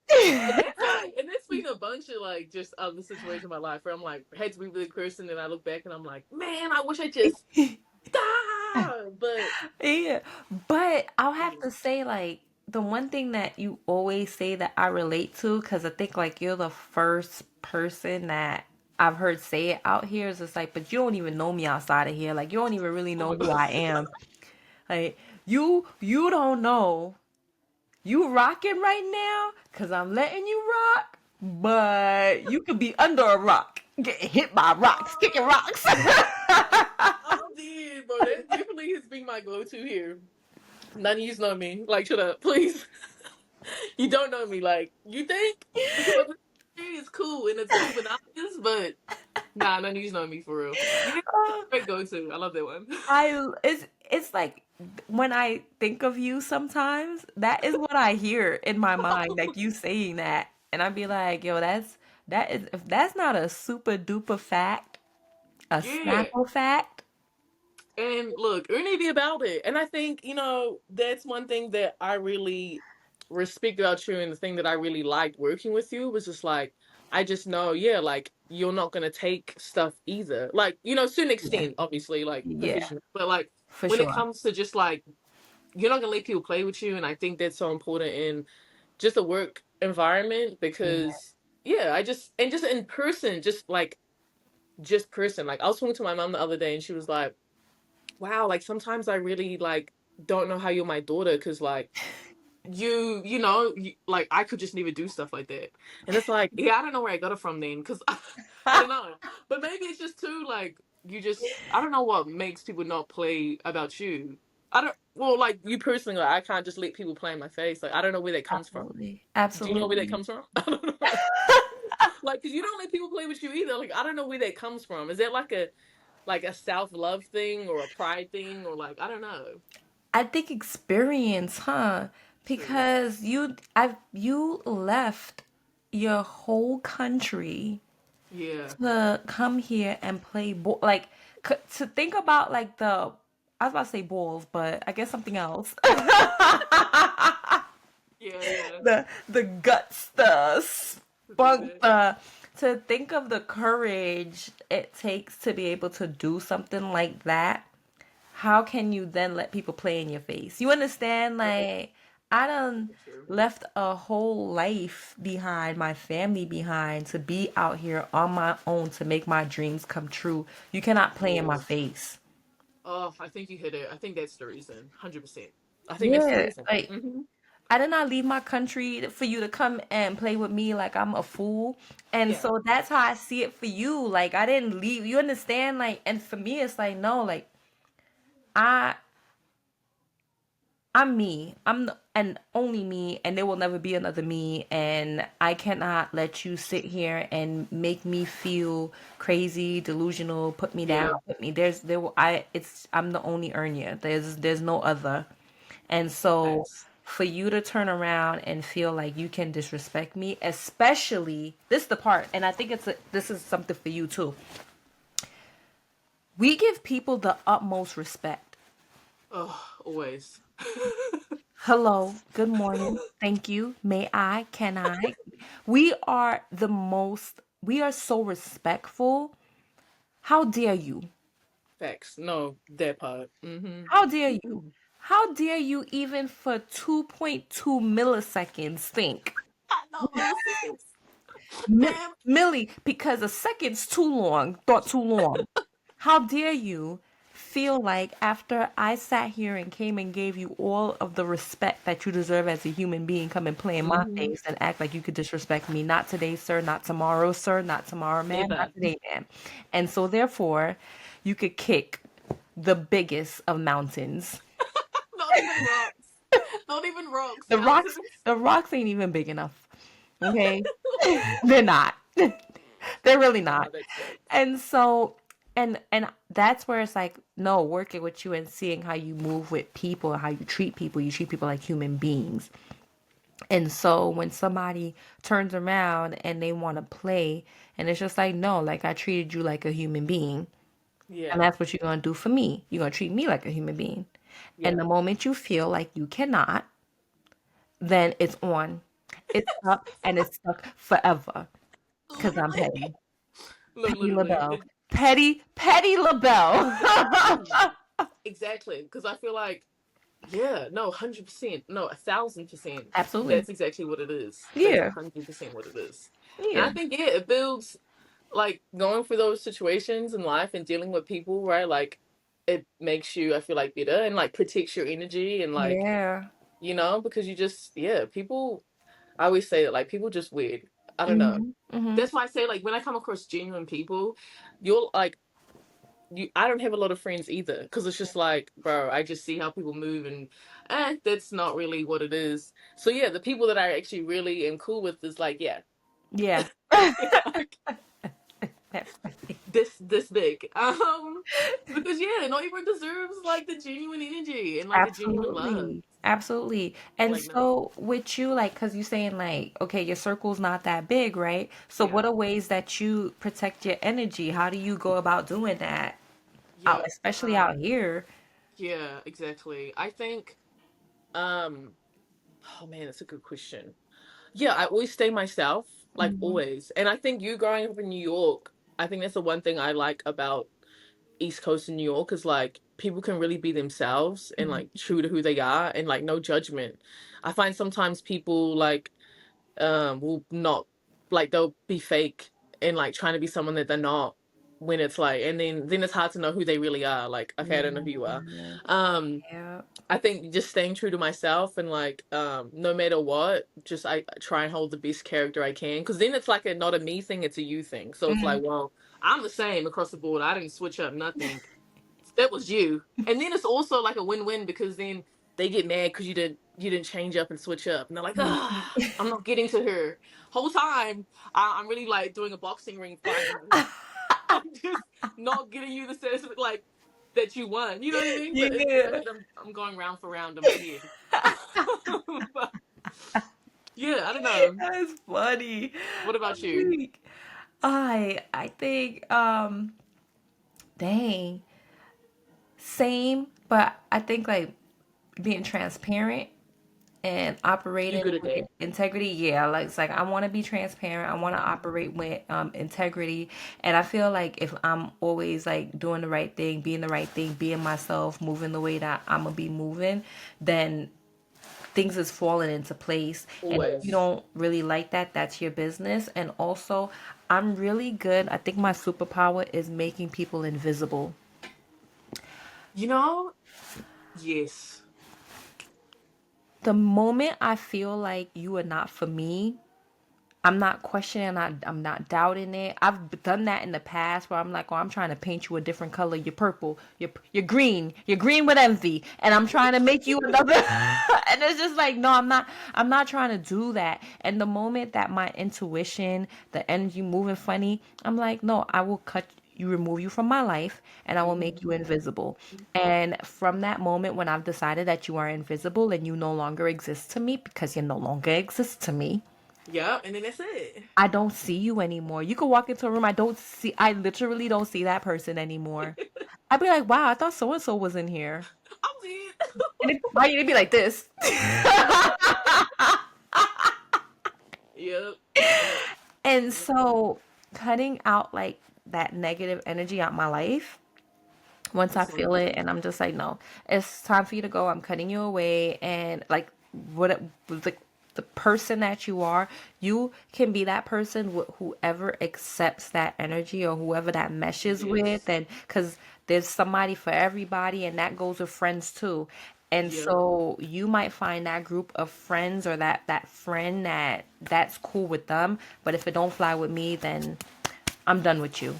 And that's been a bunch of just of the situation in my life where I'm like had to be with a person and I look back and I'm like, man, I wish I just died. But Yeah, but I'll have mm, to say, like, the one thing that you always say that I relate to, because I think, like, you're the first person that I've heard say it out here, is just like, but you don't even know me outside of here. Like, you don't even really oh know my who god. I am. Like, you don't know. You rocking right now, because I'm letting you rock, but you could be under a rock, getting hit by rocks, kicking Oh, rocks. I'm dead, bro. That definitely has been my go-to here. None of you know me. Shut up, please. You don't know me. You think because it's cool and it's cool with obvious, but Nah, none of you know me for real. You know, Uh, great go to. I love that one. it's like when I think of you sometimes, that is what I hear in my mind, like you saying that. And I'd be like, yo, that is if that's not a super duper fact, a Yeah. snapple fact. And look, Urnia be about it. And I think, that's one thing that I really respect about you, and the thing that I really liked working with you was just like, I just know, yeah, like you're not gonna take stuff either. Like, to an Yeah. extent, obviously, like Yeah, professional. But like for when it sure. comes to just like you're not gonna let people play with you, and I think that's so important in just a work environment Yeah. because yeah, just in person, just person. Like I was talking to my mom the other day and she was like, wow, like sometimes I really like don't know how you're my daughter because like like I could just never do stuff like that. And it's like, yeah, I don't know where I got it from then because I don't know. But maybe it's just too like I don't know what makes people not play about you. I don't, well, like you personally, like, I can't just let people play in my face. Like I don't know where that comes from. Absolutely. Do you know where that Absolutely. comes from? I don't know. Like, because you don't let people play with you either. Like, I don't know where that comes from. Is that like a self love thing or a pride thing or like I don't know. I think experience, huh? True. Because you left your whole country Yeah. to come here and play ball. Like to think about like I was about to say balls, but I guess something else. Yeah. Yeah. The guts, the To do spunk, that. the to think of the courage it takes to be able to do something like that. How can you then let people play in your face? You understand? Right. Like, I done For sure. left a whole life behind, my family behind, to be out here on my own to make my dreams come true. You cannot play in my Yes. face. Oh, I think you hit it. I think that's the reason. 100%. I think that's the Yeah, reason. like Mm-hmm. I did not leave my country for you to come and play with me like I'm a fool. And Yeah. so that's how I see it for you. Like I didn't leave. You understand? Like, and for me, it's like no, like I I'm me. And only me, and there will never be another me. And I cannot let you sit here and make me feel crazy, delusional, put me down, Yeah. put me. There. I'm the only Urnia. There's no other. And so Facts. for you to turn around and feel like you can disrespect me, especially this is the part, and I think this is something for you too. We give people the utmost respect. Oh, always. Hello, good morning. Thank you. May I? Can I? We are so respectful. How dare you? Facts. No, that part. Mm-hmm. How dare you? How dare you even for 2.2 milliseconds think? I know, milliseconds. Mi- Damn. Millie, because a second's too long, thought too long. How dare you feel like after I sat here and came and gave you all of the respect that you deserve as a human being, come and play in my Mm-hmm. face and act like you could disrespect me? Not today, sir. Not tomorrow, sir. Not tomorrow, ma'am. Never. Not today, ma'am. And so, therefore, you could kick the biggest of mountains. Not even rocks. Not even rocks. The rocks, Mountains. the rocks ain't even big enough. Okay, they're not. They're really Nah, not. that's facts. And so and that's where it's like no, working with you and seeing how you move with people, how you treat people like human beings. And so when somebody turns around and they want to play and it's just like no, like I treated you like a human being. And Yeah. that's what you're going to do for me. You're going to treat me like a human being. And Yeah. the moment you feel like you cannot, then it's on. It's up and it's stuck forever. Because I'm Literally. petty. Look, Petty literally. LaBelle. Petty LaBelle. Exactly. Because I feel like, yeah, no, 100%. No, 1,000%. Absolutely. That's exactly what it is. That's Yeah. 100% what it is. And Yeah. I think, yeah, it builds, like, going through those situations in life and dealing with people, right? Like, it makes you, I feel like, better and, like, protects your energy and, like, Yeah. because you just, yeah, people, I always say that, like, people just weird. I don't know. Hmm. Hmm. That's why I say, like, when I come across genuine people, you'll, like, I don't have a lot of friends either because it's just like, bro, I just see how people move and that's not really what it is. So yeah, the people that I actually really am cool with is like, yeah. Yeah. Yeah. That's funny. this big. Because yeah, not everyone deserves like the genuine energy and like the genuine love. Absolutely. Absolutely. And Like no, so with you, like, cause you saying like, okay, your circle's not that big, right? So yeah, what are ways that you protect your energy? How do you go about doing that out, yeah, especially out here? yeah, exactly. I think, um, oh man, that's a good question. Yeah, I always stay myself, like Mhm. always. And I think you growing up in New York, I think that's the one thing I like about East Coast in New York is like people can really be themselves and Mhm. like true to who they are and like no judgment. I find sometimes people like will not like they'll be fake and like trying to be someone that they're not when it's like and then it's hard to know who they really are. Like, okay, I don't know who you are. Yeah. Um Yeah. I think just staying true to myself and like no matter what, just I try and hold the best character I can because then it's like a not a me thing, it's a you thing. So it's Mhm. like, well, I'm the same across the board. I didn't switch up nothing. That was you. And then it's also like a win-win because then they get mad because you didn't change up and switch up. And they're like, ah, Mhm. I'm not getting to her. Whole time I'm really like doing a boxing ring fight. I'm just not getting you the sense of like that you won. You know what I mean? But in my Yeah. head, I'm going round for round in my head. But yeah, I don't know. That's funny. What about I'm you? weak. I think dang, same, but I think like being transparent and You operating good at with that? integrity. Yeah, like it's like I want to be transparent. I want to operate with integrity, and I feel like if I'm always like doing the right thing, being the right thing, being myself, moving the way that I'm gonna be moving, then things is falling into place. And if you Always. don't really like that, that's your business. And also, I'm really good. I think my superpower is making people invisible. You know? Yes. The moment I feel like you are not for me, I'm not questioning, I'm not doubting it. I've done that in the past where I'm like, oh, I'm trying to paint you a different color. You're purple. You're green with envy, and I'm trying to make you another. And it's just like, no, I'm not trying to do that. And the moment that my intuition, the energy moving funny, I'm like, no, I will cut you, remove you from my life, and I will make you Mhm. invisible. And from that moment when I've decided that you are invisible and you no longer exist to me because you no longer exist to me, Yep, and then that's it. I don't see you anymore. You could walk into a room, I literally don't see that person anymore. I'd be like, wow, I thought so and so was in here. I'm dead. And why you be like this? Yep. Yep. And Yep. so cutting out like that negative energy out my life, once I That's feel it, wonderful. and I'm just like, no, it's time for you to go. I'm cutting you away. And like, what the person that you are, you can be that person with whoever accepts that energy or whoever that meshes with. Yes. And because there's somebody for everybody, and that goes with friends too. And Yep. so you might find that group of friends or that friend that's cool with them, but if it don't fly with me, then I'm done with you.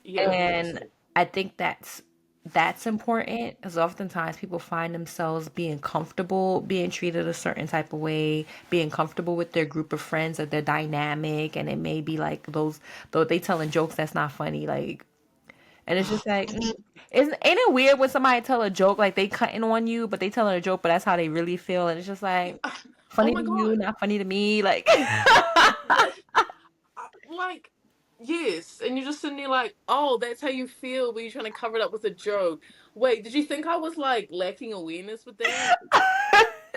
Yeah, And 100%. I think that's important because oftentimes people find themselves being comfortable being treated a certain type of way, being comfortable with their group of friends that they're dynamic, and it may be like those though they telling jokes that's not funny, like, and it's just like ain't it weird when somebody tell a joke like they cutting on you but they telling a joke but that's how they really feel, and it's just like Oh funny my to you, God. not funny to me, like Like, yes. And you're just sitting there like, oh, that's how you feel, but you're trying to cover it up with a joke. Wait, did you think I was like lacking awareness with that?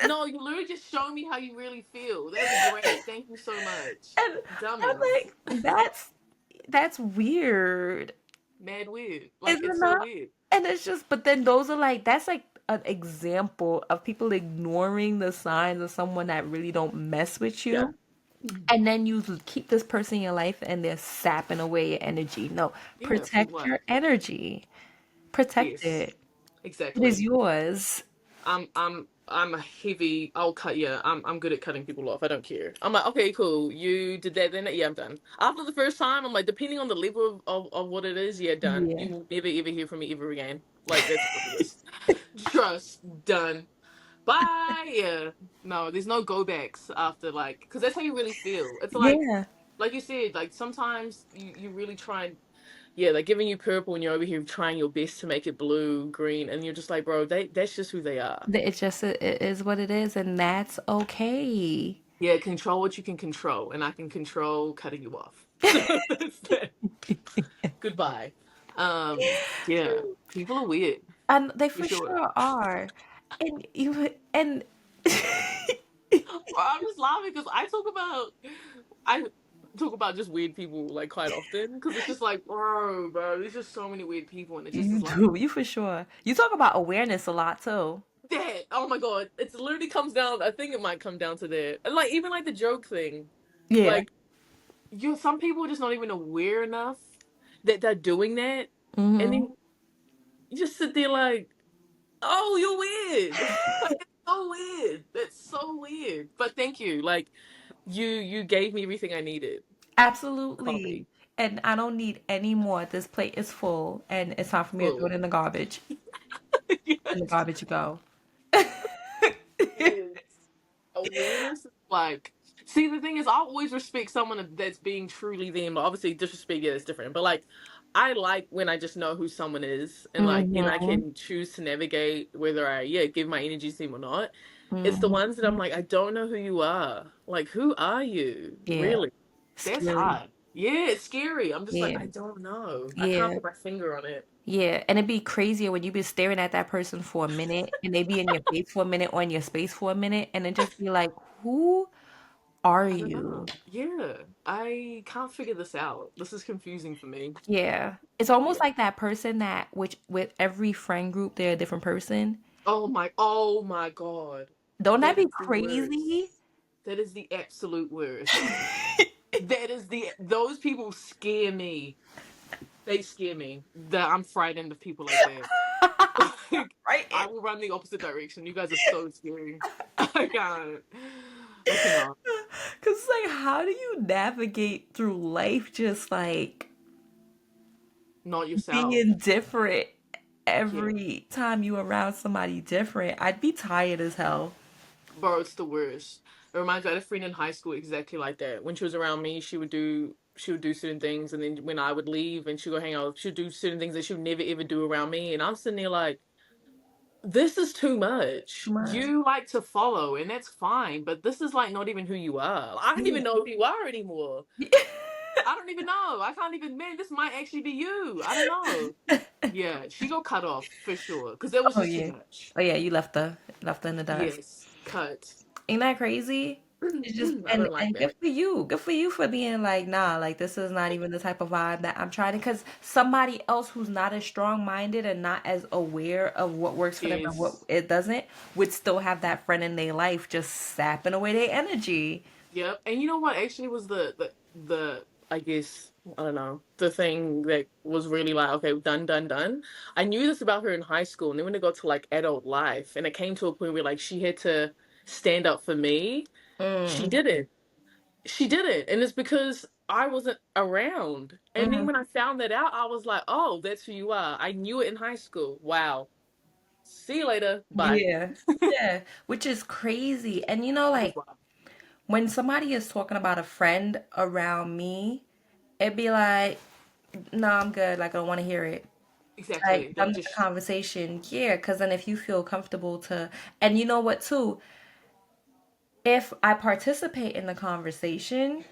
No, you literally just showed me how you really feel. That's great. Thank you so much. and I'm Dummies. like, that's weird. Mad weird. Is Like, it it's so not? weird. And it's just, but then those are like, that's like an example of people ignoring the signs of someone that really don't mess with Yeah. you. And then you keep this person in your life and they're sapping away your energy. No, Yeah, for protect what? your energy. Protect Yes. it. It is Exactly. yours. I'm a heavy. I'll cut. Yeah, I'm good at cutting people off. I don't care. I'm like, okay, cool. You did that, then yeah, I'm done. After the first time, I'm like, depending on the level of what it is, yeah, done. Yeah. You will never ever hear from me ever again. Like that's obvious. Trust done. Bye. Yeah. No, there's no go backs after like, because that's how you really feel. It's like Yeah. like you said, like sometimes you really try and yeah, they're giving you purple and you're over here trying your best to make it blue, green, and you're just like, bro, that's just who they are. It's just it is what it is, and that's okay. Yeah, control what you can control, and I can control cutting you off. So that's that. Goodbye. Yeah, people are weird And they for for sure. sure are. And you and Well, I'm just laughing because I talk about just weird people like quite often because it's just like, bro, there's just so many weird people, and it just you is like do, you for sure. You talk about awareness a lot too. that. Oh my god, it's literally comes down. I think it might come down to that, and like even like the joke thing, Yeah. like you, some people are just not even aware enough that they're doing that, and Hmm. then you just sit there like, oh, you're weird. Like it's so weird. That's so weird. But thank you. Like you gave me everything I needed. Absolutely. Coffee. And I don't need any more. This plate is full and it's time for me to throw it Full. in the garbage. In the Yes. garbage you go. Yes. Awareness is like see the thing is I always respect someone that's being truly them, but obviously disrespect yeah is different. But like I like when I just know who someone is and like and I Hmm. can choose to navigate whether I yeah give my energy to them or not. It's the ones that I'm Hmm. like, I don't know who you are. Like, who are you? Yeah. Really? That's Scary. hard. Yeah, it's scary. I'm just like, Yeah. I don't know. I can't Yeah. put my finger on it. Yeah. And it'd be crazier when you be staring at that person for a minute and they be in your face for a minute or in your space for a minute and then just be like, who are I don't you? know. Yeah, I can't figure this out. This is confusing for me. Yeah. It's almost Yeah. like that person that which with every friend group they're a different person. Oh my God. Don't that That be is the crazy? worst. That is the absolute worst. That is those people scare me. They scare me. That I'm frightened of people like that. Like, Right? I will run the opposite direction. You guys are so scary. I can't. I cannot. Cause like how do you navigate through life just like Not yourself. being different Yeah. every time you around somebody different? I'd be tired as hell. Bro, it's the worst. It reminds me, I had a friend in high school exactly like that. When she was around me, she would do certain things, and then when I would leave and she'd go hang out, she'd do certain things that she would never ever do around me. And I'm sitting there like, this is too Too much. much. You like to follow, and that's fine, but this is like not even who you are. I don't Yeah. even know who you are anymore. I don't even know. I can't even, man, this might actually be you. I don't know. Yeah, she got cut off for sure, because that was Oh just too yeah. much. Oh yeah, you left her in the dust. Yes, cut. Ain't that crazy? It's just I don't like and good that. for you. Good for you for being like, nah, like this is not even the type of vibe that I'm trying to because somebody else who's not as strong minded and not as aware of what works for them and what Yes. it doesn't would still have that friend in their life just sapping away their energy. Yep. And you know what actually was the I guess I don't know the thing that was really like okay done. I knew this about her in high school, and then when it got to like adult life, and it came to a point where like she had to stand up for me, she Mm, didn't. She didn't, and it's because I wasn't around. And then mm, when I found that out, I was like, oh, that's who you are. I knew it in high school. Wow. See you later. Bye. yeah. Yeah. Which is crazy. And It was like wild. when somebody is talking about a friend around me, it'd be like, nah, I'm good. Like I don't want to hear it. Exactly. Like done Don't with the just conversation. Yeah, because then if you feel comfortable to, and you know what too, if I participate in the conversation,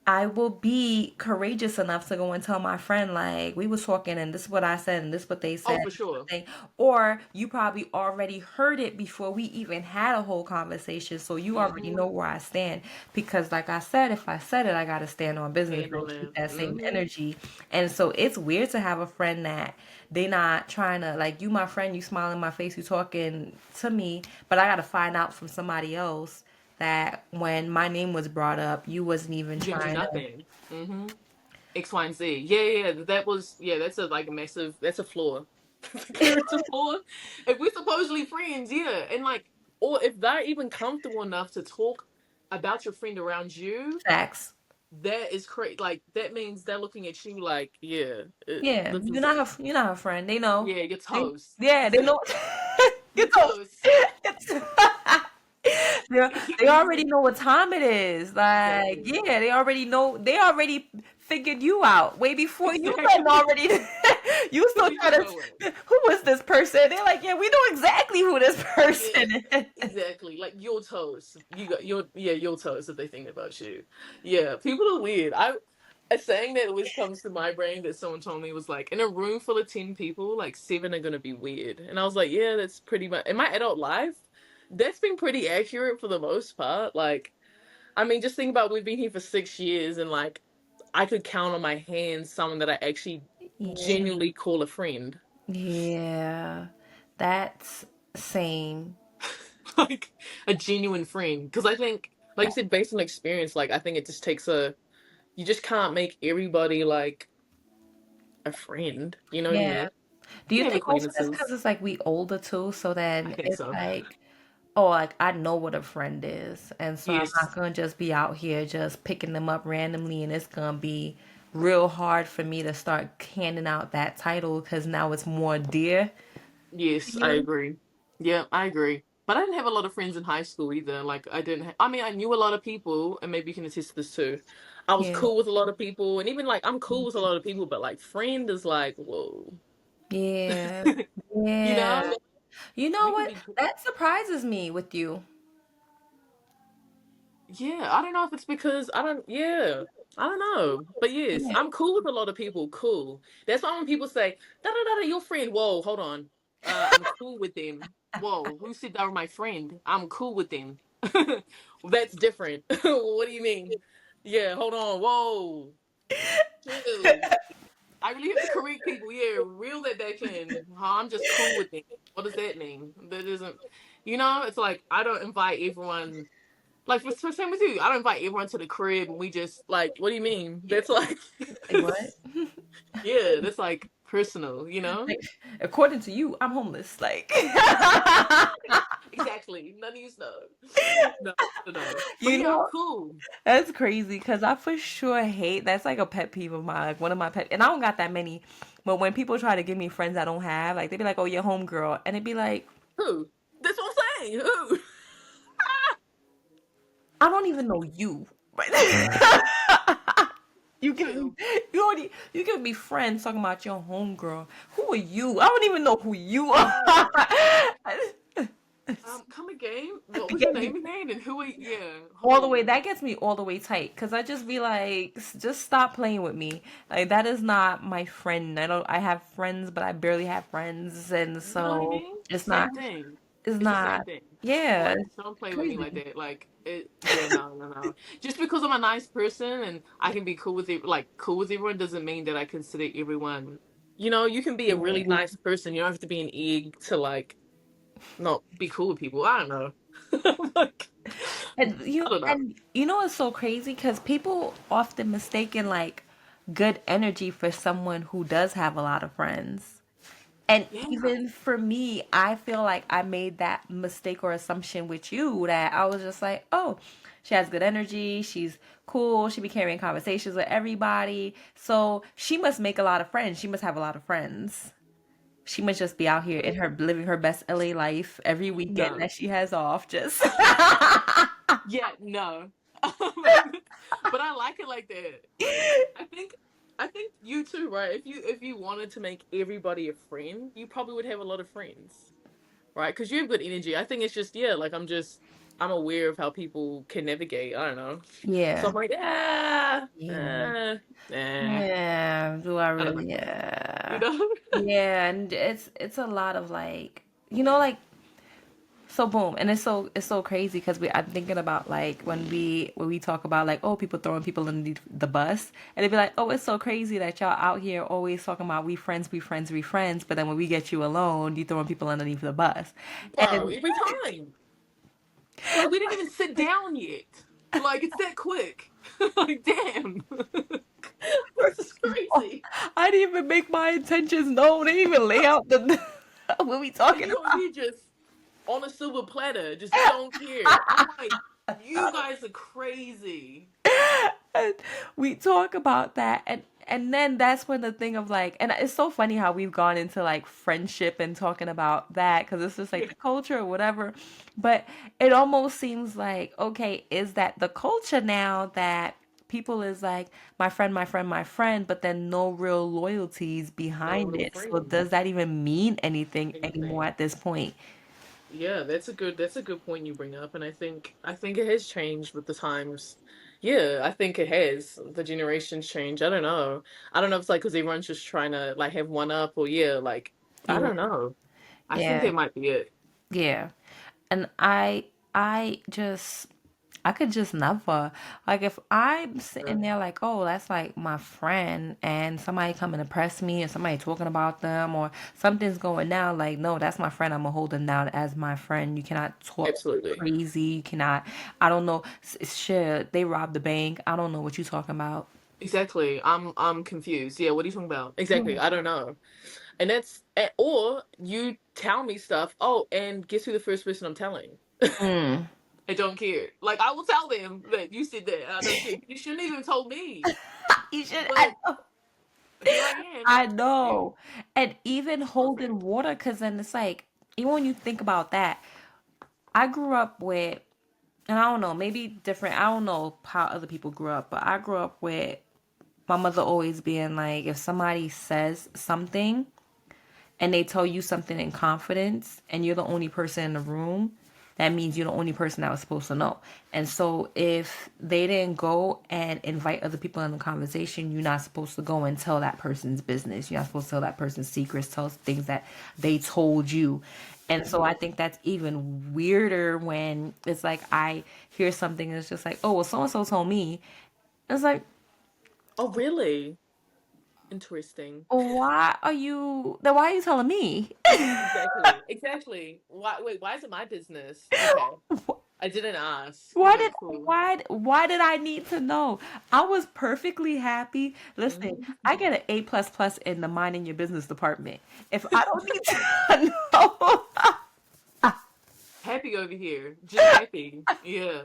I will be courageous enough to go and tell my friend, like, we was talking and this is what I said and this is what they oh said, for this is what sure. they, or you probably already heard it before we even had a whole conversation. So you already Mm-hmm. know where I stand. Because like I said, if I said it, I gotta stand on business Stand and on keep that. that same Mm-hmm. energy. And so it's weird to have a friend that they not trying to like you, my friend, you smile in my face, you talking to me, but I gotta find out from somebody else that when my name was brought up, you wasn't even You didn't do trying to. nothing. Mm-hmm. X, Y, and Z. Yeah. That was yeah. That's a like a massive. That's a flaw. That's a character flaw. If we're supposedly friends, yeah, and like, or if they're even comfortable enough to talk about your friend around you, Facts. that is crazy. Like that means they're looking at you like, yeah, Yeah, this is you're not her friend. They know. yeah, you're They, toast. yeah, they know. You're Get those. toast. they they already know what time it is. Like, Exactly. yeah, they already know. They already figured you out way before you done Exactly. already. You still We try just know it. to. Who is this person? They're like, yeah, we know exactly who this Yeah, person is. exactly. Like your toes. You got your yeah, your toes if they think about you. Yeah, people are weird. A saying that always comes to my brain that someone told me was like, in a room full of 10 people, like seven are gonna be weird. And I was like, yeah, that's pretty much in my adult life, that's been pretty accurate for the most part. Like, I mean, just think about we've been here for 6 years and like I could count on my hands someone that I actually Yeah, genuinely call a friend. yeah, that's same. Like a genuine friend. Because I think, like you said, based on experience, like I think it just takes you just can't make everybody like a friend. You know what I Yeah. mean? Do You you can have think also that's because acquaintances. it's like we older too? So I then think it's so. like, oh, like I know what a friend is, and so I'm not Yes. gonna just be out here just picking them up randomly, and it's gonna be real hard for me to start handing out that title because now it's more dear to Yes, I you. agree. Yeah, I agree. But I didn't have a lot of friends in high school either. Like I didn't I mean, I knew a lot of people, and maybe you can attest to this too. I was Yeah, cool with a lot of people, and even like I'm cool with a lot of people, but like friend is like, whoa. yeah, You yeah. know? You know We can what? be That surprises me with you. yeah, I don't know if it's because yeah, I don't know. But yes, Yeah. I'm cool with a lot of people. Cool. That's why when people say, da da da da, your friend, whoa, hold on. I'm cool with them. Whoa, who said they were my friend? I'm cool with them. That's different. What do you mean? Yeah, hold on. Whoa. Chill. I really have to correct people. Yeah, reel that back in. Huh, I'm just cool with them. What does that mean? That isn't, it's like I don't invite everyone like for same with you. I don't invite everyone to the crib and we just like, what do you mean? Yeah. That's like Like what? yeah, that's like personal, you know? Like, according to you, I'm homeless. Like, Exactly. None of you know. No, no, no. But you yeah, I'm know, cool. that's crazy because I for sure hate that's like a pet peeve of mine. Like one of my pet, and I don't got that many. But when people try to give me friends I don't have, like they be like, "Oh, you're homegirl," and it'd be like, Who? That's what I'm saying. Who? "I don't even know you." But you can Chill. you can be friends talking about your homegirl. Who are you? I don't even know who you are. Come again. What It was your get name me again? And who are yeah, all the way. who? That gets me all the way tight because I just be like, just stop playing with me. Like that is not my friend. I don't. I have friends, but I barely have friends, and You know what I so mean? it's not. Same thing. It's It's the not. same thing. Yeah, Like, it's don't play with me like crazy. that. Like, yeah, no, no, no. Just because I'm a nice person and I can be cool with it, like, cool with everyone doesn't mean that I consider everyone. You can be a really Yeah. nice person. You don't have to be an egg to, like, not be cool with people. I don't know. Like, I don't know. And you know it's so crazy because people often mistaken like good energy for someone who does have a lot of friends. And Yeah. even for me, I feel like I made that mistake or assumption with you that I was just like, oh, she has good energy, she's cool, she be carrying conversations with everybody, so she must make a lot of friends. She must have a lot of friends. She must just be out here in her living her best LA life every weekend No. that she has off. Just Yeah, no. But I like it like that. Like I think you too, right? If you wanted to make everybody a friend, you probably would have a lot of friends, right? Because you have good energy. I think it's just yeah, like I'm aware of how people can navigate. I don't know. So yeah, I'm like, yeah, nah, yeah. Do I I don't know. really? You Yeah, know? yeah. And it's a lot of like like so boom, and it's so crazy because I'm thinking about like when we talk about like oh people throwing people in the bus and they'd be like oh it's so crazy that y'all out here always talking about we friends we friends we friends but then when we get you alone you throwing people underneath the bus Bro, and every time. Like we didn't even sit down yet. Like it's that quick. Like damn. This is crazy. I didn't even make my intentions known. They didn't even lay out the what we And talking you over here just on a silver platter, just don't care. I'm like, you guys are crazy. and we talk about that and And then that's when the thing of like, and it's so funny how we've gone into like friendship and talking about that because it's just like Yeah, the culture or whatever. But it almost seems like, okay, is that the culture now that people is like my friend, my friend, my friend, but then no real loyalties no behind real it. So does friends. that even mean anything anymore Anything. at this point? Yeah, that's a good point you bring up, and I think it has changed with the times. Yeah, I think it has. The generations change. I don't know if it's like because everyone's just trying to like have one up or yeah, like I Yeah, don't know. I think yeah, that might be it. yeah. And I just I could just never like if I'm Yeah, sitting there like, oh, that's like my friend and somebody coming to press me or somebody talking about them or something's going down, like no, that's my friend. I'm gonna hold them down as my friend. You cannot talk absolutely. crazy. You cannot I don't know shit, they robbed the bank. I don't know what you talking about. Exactly. I'm confused. Yeah, what are you talking about? Exactly. Yeah. I don't know. And or you tell me stuff. Oh, and guess who the first person I'm telling? Mm. I don't care. Like I will tell them that you said that. I don't care. You shouldn't even told me. You should But here I am. I You know. And even holding perfect. water, because then it's like, even when you think about that, I grew up with, and I don't know, maybe different. I don't know how other people grew up, but I grew up with my mother always being like, if somebody says something and they tell you something in confidence and you're the only person in the room, that means you're the only person that was supposed to know. And so if they didn't go and invite other people in the conversation, you're not supposed to go and tell that person's business. You're not supposed to tell that person's secrets, tell things that they told you. And so I Mhm. think that's even weirder when it's like I hear something and it's just like, oh, well, so and so told me. It's like, Oh, really? Interesting. why are you telling me? Exactly. Exactly. Why? Wait. Why is it my business? Okay. I didn't ask. Why Okay. did Cool. why did I need to know? I was perfectly happy. Listen, Mhm. I get an A++ in the minding your business department. If I don't need to know, Happy over here. Just happy. Yeah.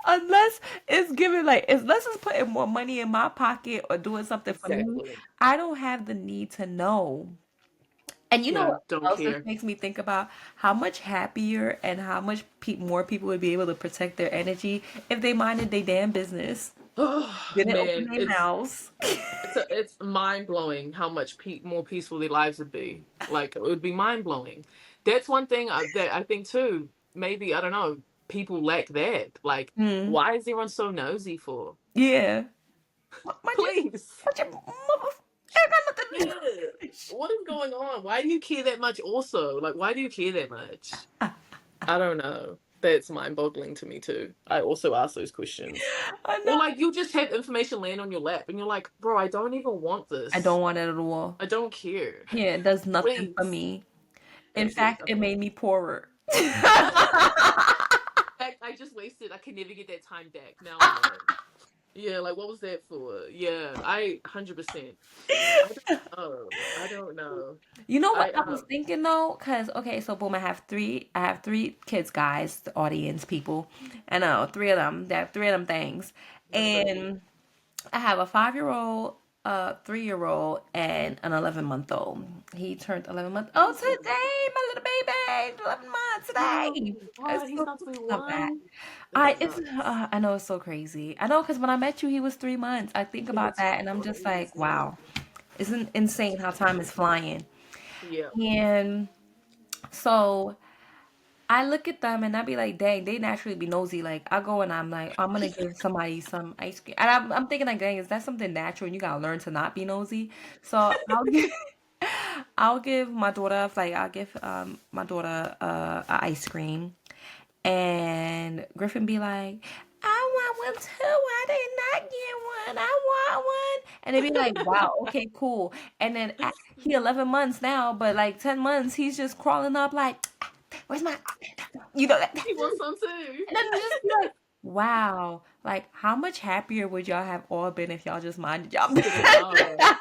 unless it's giving like unless it's putting more money in my pocket or doing something for me, Exactly. I don't have the need to know. And you know Yeah. what Don't else this care. makes me think about? How much happier and how much more people would be able to protect their energy if they minded their damn business. Oh Didn't open man, their it's mouths. it's mind blowing how much more peaceful their lives would be. Like it would be mind blowing. That's one thing that I think too. Maybe I don't know. People lack that. Like, Hmm. why is everyone so nosy for? Yeah. Mind you, Please. mind your mother. I got nothing Yeah. What is going on? Why do you care that much? Also, like, why do you care that much? I don't know. That's mind boggling to me too. I also ask those questions. I Or know. like you just have information land on your lap and you're like, bro, I don't even want I this. don't want it at all. I don't care. Yeah, it does nothing for Please. me. In Absolutely fact, it nothing. made me poorer. In fact, I just wasted. I can never get that time back. Now I know. Yeah, like what was that for? Yeah, I 100%. I don't know. I don't know. You know what I I was thinking though? Cause okay, so boom, I have three kids, guys, the audience people. I know three of them. There are three of them things, that's crazy. and I have a 5-year-old, a 3-year-old, and an 11-month-old. He turned 11 months. Oh, Ooh. today, my little baby, 11 months Oh today. God, It's he's so about to be not bad. one. That sucks. I know it's so crazy. I know because when I met you, he was 3 months. I think about It's that, and I'm just like, crazy. wow, isn't insane It's how time is crazy. flying. Yeah. And so I look at them and I be like, dang, they naturally be nosy. Like I go and I'm like, I'm gonna give somebody some ice cream, and I'm thinking like, dang, is that something natural? And you gotta learn to not be nosy. So I'll give I'll give my daughter like I'll give my daughter a ice cream, and Griffin be like, I want one too. I did not get one. I want one. And they be like, wow, okay, cool. And then he 11 months now, but like 10 months, he's just crawling up like, where's my, you know, that. He wants some too. And then you just be like, wow, like how much happier would y'all have all been if y'all just minded y'all Sit it business? out.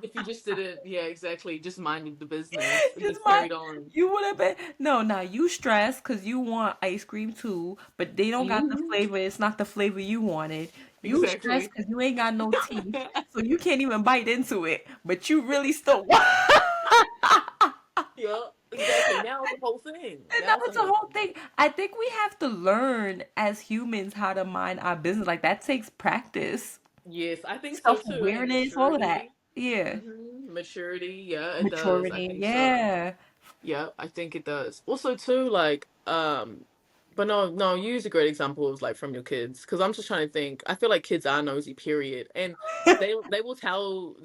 If you just didn't, yeah, exactly, just minded the business and Just just my, carried on. you would have been no. Now you stress because you want ice cream too, but they don't got the Hmm. flavor. It's not the flavor you wanted. You stress Exactly. because you ain't got no teeth, so you can't even bite into it. But you really still want. Yeah, exactly. Now it's a whole thing. And Now that it's a was the whole whole thing. thing. I think we have to learn as humans how to mind our business. Like that takes practice, Yes, I think so self too. And awareness, all of that. maturity. Yeah, Maturity, yeah, it does. I maturity. think so. Yeah, Yeah, I think it does. Also too, like, but no, no, you use a great example of like from your kids, because I'm just trying to think. I feel like kids are nosy, period, and they will tell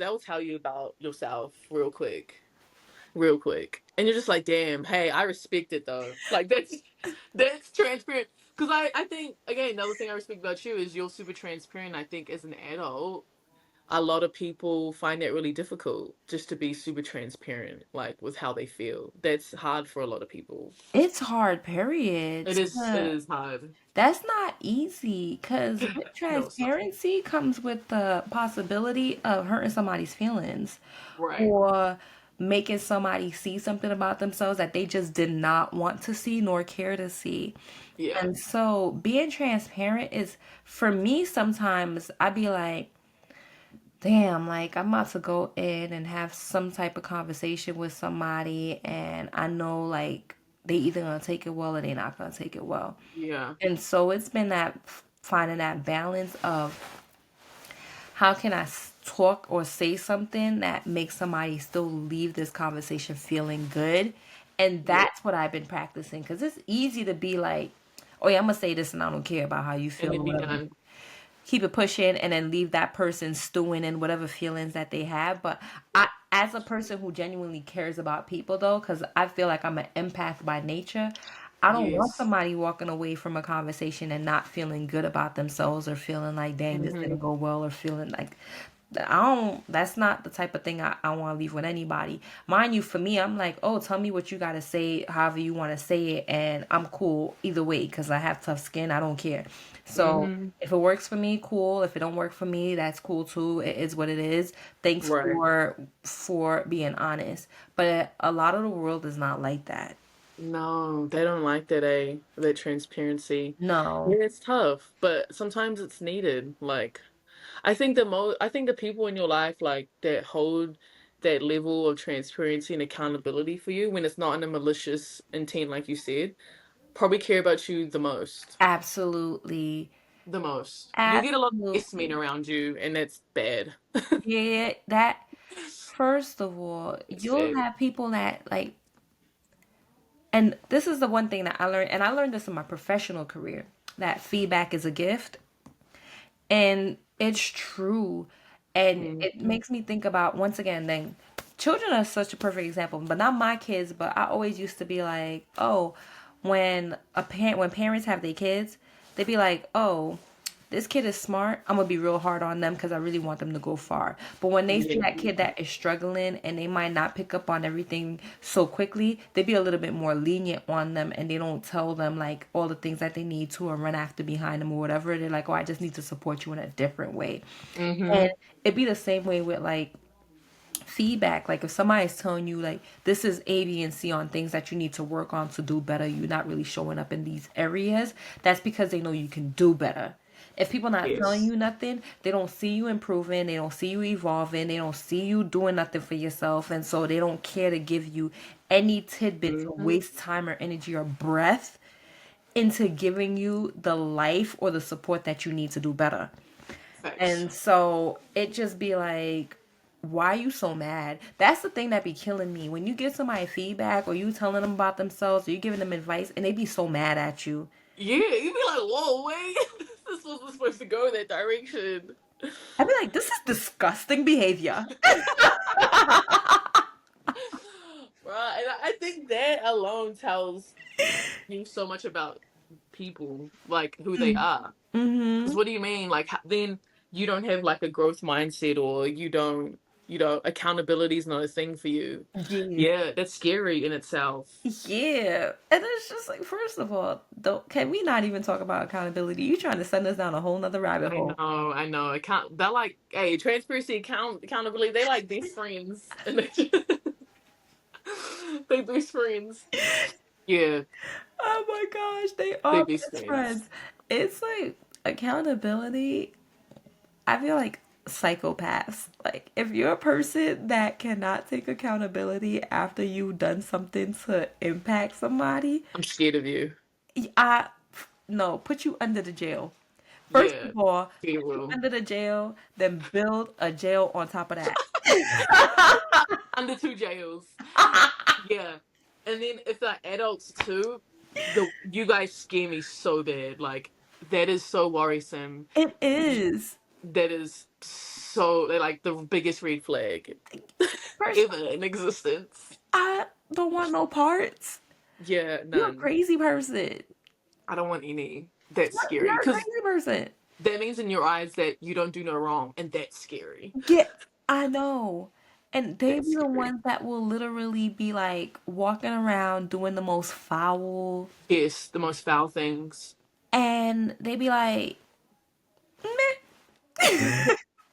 you about yourself real quick, and you're just like, damn, hey, I respect it though. Like that's transparent. Because I think again, another thing I respect about you is you're super transparent. I think as an adult, a lot of people find it really difficult just to be super transparent, like with how they feel. That's hard for a lot of people. it's hard. Period. It is. It is hard. That's not easy because with No, it's not. transparency comes with the possibility of hurting somebody's feelings Right. or making somebody see something about themselves that they just did not want to see nor care to see. Yeah. And so being transparent is, for me, sometimes I'd be like, damn, like I'm about to go in and have some type of conversation with somebody, and I know like they either gonna take it well or they not gonna take it well. Yeah. And so it's been that finding that balance of how can I talk or say something that makes somebody still leave this conversation feeling good. And Yeah. that's what I've been practicing because it's easy to be like, oh yeah, I'm gonna say this and I don't care about how you And feel then or be whatever. done. Keep it pushing and then leave that person stewing in whatever feelings that they have. But I, as a person who genuinely cares about people though, because I feel like I'm an empath by nature, I don't want Yes. somebody walking away from a conversation and not feeling good about themselves or feeling like, dang, this didn't Hmm. go well, or feeling like I don't, that's not the type of thing I want to leave with anybody. Mind you, for me, I'm like, oh, tell me what you got to say, however you want to say it, and I'm cool either way because I have tough skin. I don't care. So Hmm. if it works for me, cool. If it don't work for me, that's cool too. It is what it is. Thanks Right. for being honest. But a lot of the world is not like that. No, they don't like that, that transparency. No, Yeah, it's tough, but sometimes it's needed. Like, I think the people in your life like that hold that level of transparency and accountability for you when it's not in a malicious intent, like you said, probably care about you the most. absolutely, The most. You get a lot of yes men absolutely. around you, and that's bad. Yeah, that first of all, It's you'll sad. have people that like, and this is the one thing that I learned, and I learned this in my professional career, that feedback is a gift. And it's true. And it Hmm. makes me think about, once again, then children are such a perfect example, but not my kids, but I always used to be like, oh, when parents have their kids, they'd be like, oh, this kid is smart. I'm gonna be real hard on them because I really want them to go far. But when they see Yeah. that kid that is struggling and they might not pick up on everything so quickly, they be a little bit more lenient on them and they don't tell them like all the things that they need to or run after behind them or whatever. They're like, oh, I just need to support you in a different way. And Hmm. it'd be the same way with like feedback. Like if somebody's telling you like this is A, B, and C on things that you need to work on to do better, you're not really showing up in these areas. That's because they know you can do better. If people not telling Yes. you nothing, they don't see you improving, they don't see you evolving, they don't see you doing nothing for yourself, and so they don't care to give you any tidbit to Hmm. waste time or energy or breath into giving you the life or the support that you need to do better. Facts. And so it just be like, why are you so mad? That's the thing that be killing me. When you give somebody feedback or you telling them about themselves or you giving them advice and they be so mad at you. Yeah, you'd be like, whoa, wait, this wasn't supposed to go that direction. I'd be like, this is disgusting behavior. Right, and I think that alone tells you so much about people, like who they are. Because Mm-hmm. what do you mean? Like, then you don't have like a growth mindset, or you don't. accountability is not a thing for you. Yeah. Yeah, that's scary in itself. Yeah. And it's just like, first of all, don't can we not even talk about accountability? You trying to send us down a whole nother rabbit I hole. know, I know. They're like, hey, transparency, accountability, they like best friends. And they best friends. Yeah, Oh my gosh, they they are best best friends. friends. It's like accountability. I feel like psychopaths. Like if you're a person that cannot take accountability after you've done something to impact somebody, I'm scared of you. I no, put you under the jail. First Yeah, of all, they put you will. under the jail, then build a jail on top of that. Under two jails. Yeah. And then if they're adults too, you guys scare me so bad. Like that is so worrisome. It You, is. that is so like the biggest red flag First, ever in existence. I don't want no parts. Yeah, You're a none. crazy person. I don't want any. That's scary You're a because crazy person. that means in your eyes that you don't do no wrong, and that's scary. Yeah, I know. And they That's be the scary. ones that will literally be like walking around doing the most foul, Yes, the most foul things. and they be like, meh.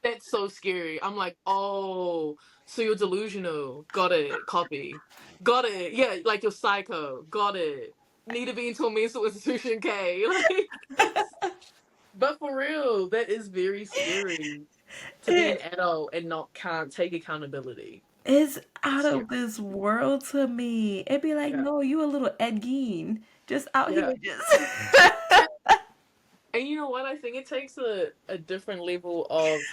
That's so scary. I'm like, oh, so you're delusional. Got it. Copy. Got it. Yeah, like you're psycho. Got it. Need to be into a mental institution, K. Like, but for real, that is very scary to be an It adult and not can't take accountability. is out Scary. of this world to me. It'd be like, Yeah. no, you a little Ed Gein, just out Yeah. here, just. And you know what? I think it takes a different level of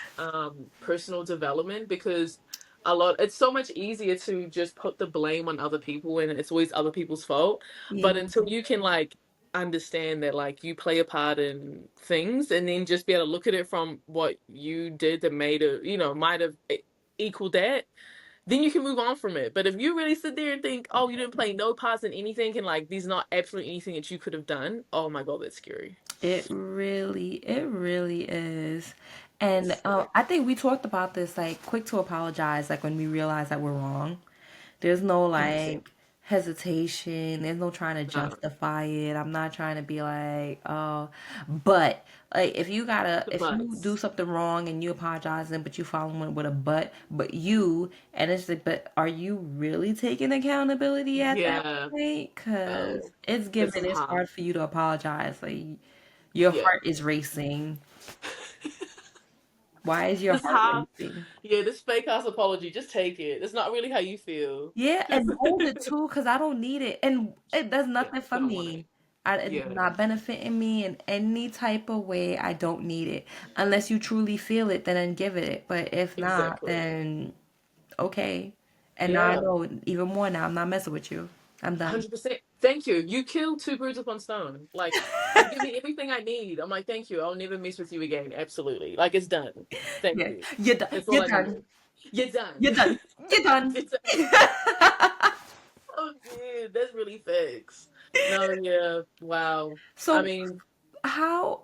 personal development because it's so much easier to just put the blame on other people and it's always other people's fault. But Yeah, until you can like understand that like you play a part in things and then just be able to look at it from what you did that made it, might have equaled that, then you can move on from it. But if you really sit there and think, oh, you didn't play no parts in anything and like there's not absolutely anything that you could have done, oh my God, that's scary. it really is. And It's scary. I think we talked about this, like quick to apologize, like when we realize that we're wrong. There's no 100%. like hesitation. There's no trying to No, justify it. I'm not trying to be like, oh, but like if but you do something wrong and you apologizing, but you following it with a but you, and it's like, but are you really taking accountability at that yeah, point? Cause no, this is it's hard. hard for you to apologize. Like your Yeah, heart is racing. Why is your this heart hard. racing? Yeah, this fake ass apology. Just take it. It's not really how you feel. Yeah, Just and hold it too, cause I don't need it, and it does yeah, nothing for you don't want it. me. It's Yeah, not benefiting me in any type of way. I don't need it unless you truly feel it. Then give it. But if not, exactly. then okay. And now I Yeah, know even more. Now I'm not messing with you. I'm done. 100%. Thank you. You killed two birds with one stone. Like you give me everything I need. I'm like, thank you. I'll never mess with you again. Absolutely. Like it's done. Thank Yeah, you. you're done. That's all You're I done. needed. You're done. You're done. You're done. You're done. Oh, dude, that's really fixed. No, yeah. Wow. I So mean, how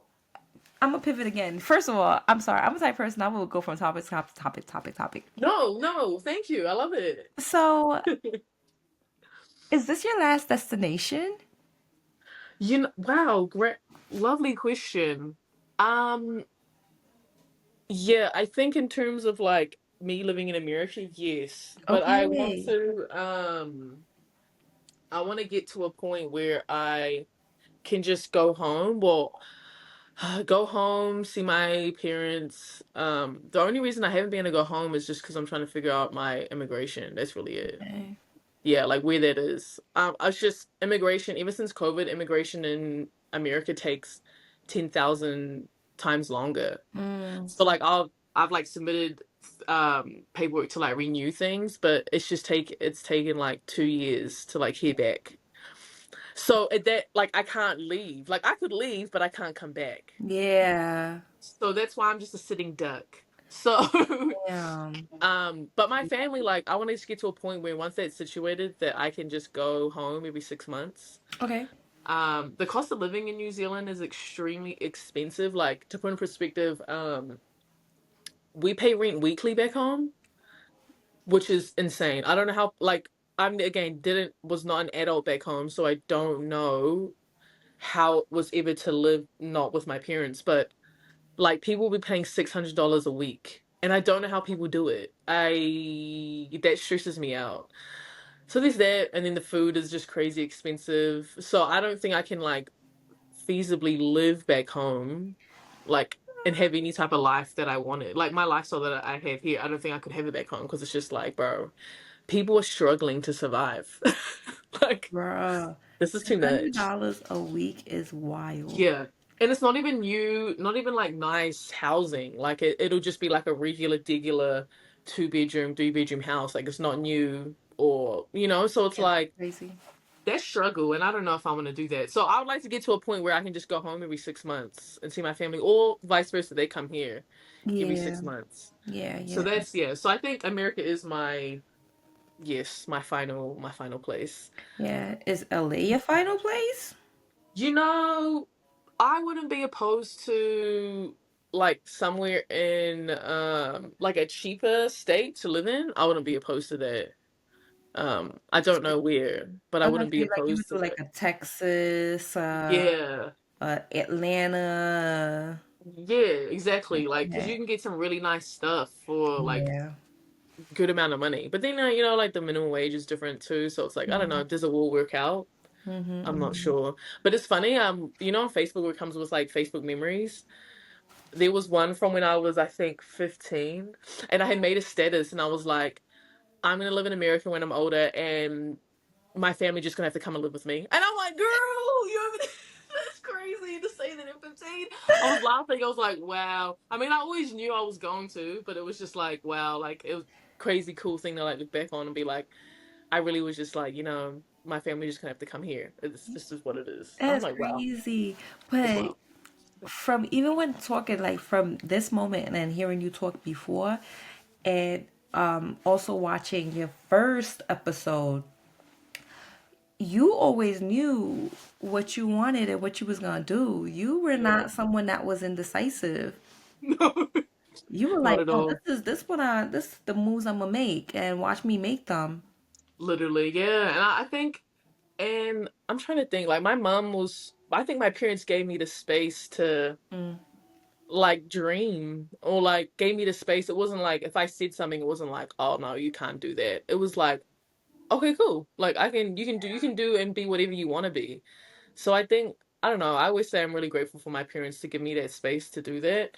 I'm gonna pivot again. First of all, I'm sorry. I'm a type of person I will go from topic to topic. no, no, thank you. I love it. So is this your last destination? Wow, great, lovely question. Um, yeah, I think in terms of like me living in America, yes, but Okay. I want to get to a point where I can just go home. Well, go home, see my parents. The only reason I haven't been able to go home is just because I'm trying to figure out my immigration. That's really it. Okay. Yeah, like where that is. I was just immigration, ever since COVID, immigration in America takes 10,000 times longer. Mm, So like I've like submitted paperwork to like renew things, but it's taken like 2 years to like hear back. So at that like I can't leave. Like I could leave, but I can't come back. yeah. So that's why I'm just a sitting duck. So Damn. but my family, like, I want to get to a point where once that's situated, that I can just go home every 6 months. Okay. The cost of living in New Zealand is extremely expensive. Like, to put in perspective, we pay rent weekly back home. which is insane. I don't know how, like, I'm again didn't was not an adult back home, so I don't know how it was ever to live not with my parents, but like people will be paying $600 a week, and I don't know how people do it. I That stresses me out. So there's that, and then the food is just crazy expensive. So I don't think I can like feasibly live back home, like and have any type of life that I wanted. Like my lifestyle that I have here, I don't think I could have it back home because it's just like, bro, people are struggling to survive. Like Bruh, this is too six hundred much. dollars a week is wild. Yeah. And it's not even you, not even like nice housing. Like it'll just be like a regular, degular 2 bedroom, 3 bedroom house. Like it's not new or, so it's Yeah, that's like crazy. that struggle. And I don't know if I'm going to do that. So I would like to get to a point where I can just go home every 6 months and see my family or vice versa. They come here every Yeah, 6 months. yeah, So yeah. that's, yeah. So I think America is yes, my final place. Yeah. Is LA your final place? You know, I wouldn't be opposed to like somewhere in like a cheaper state to live in. I wouldn't be opposed to that. I don't know where, but I I was gonna wouldn't be say like you would opposed to do like that. a Texas, Yeah. Atlanta. Yeah, exactly. Like, cause Yeah. you can get some really nice stuff for like Yeah. good amount of money. But then, like the minimum wage is different too. So it's like, I don't know, Mm-hmm. does it all work out? I'm not Mm-hmm. sure. But it's funny, on Facebook where it comes with like Facebook memories. There was one from when I was, I think, 15, and I had made a status, and I was like, I'm gonna live in America when I'm older, and my family just gonna have to come and live with me. And I'm like, girl, that's crazy to say that at 15. I was laughing. I was like, wow. I mean, I always knew I was going to, but it was just like, wow, like it was crazy cool thing to like look back on and be like, I really was just like, my family just gonna have to come here. This is what it is. I'm That's like, wow, crazy. that's But wild. from even when talking like from this moment and then hearing you talk before and also watching your first episode, you always knew what you wanted and what you was gonna do. You were Yeah. not someone that was indecisive. No, You were not like, at "Oh, all. this is the moves I'm gonna make, and watch me make them." Literally, yeah. And I think, and I'm trying to think, like, I think my parents gave me the space to, Mm. like, dream or, like, gave me the space. It wasn't like, if I said something, it wasn't like, oh, no, you can't do that. It was like, okay, cool. Like, you can do and be whatever you want to be. So I think, I don't know, I always say I'm really grateful for my parents to give me that space to do that.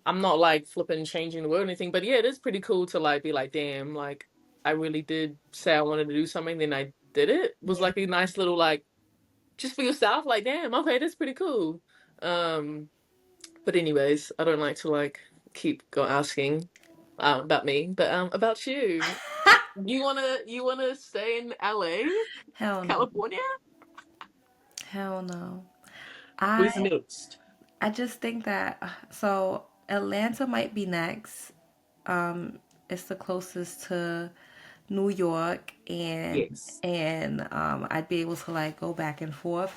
I'm not like flipping changing the world or anything, but yeah, it is pretty cool to like be like, damn, like I really did say I wanted to do something, then I did it. It was Yeah. like a nice little like just for yourself, like, damn, okay, that's pretty cool. Um, but anyways, I don't like to like keep go asking about me, but about you. You wanna stay in LA, Hell no. California? Hell no. Where's I next? I just think that so Atlanta might be next. It's the closest to New York Yes. and I'd be able to like go back and forth.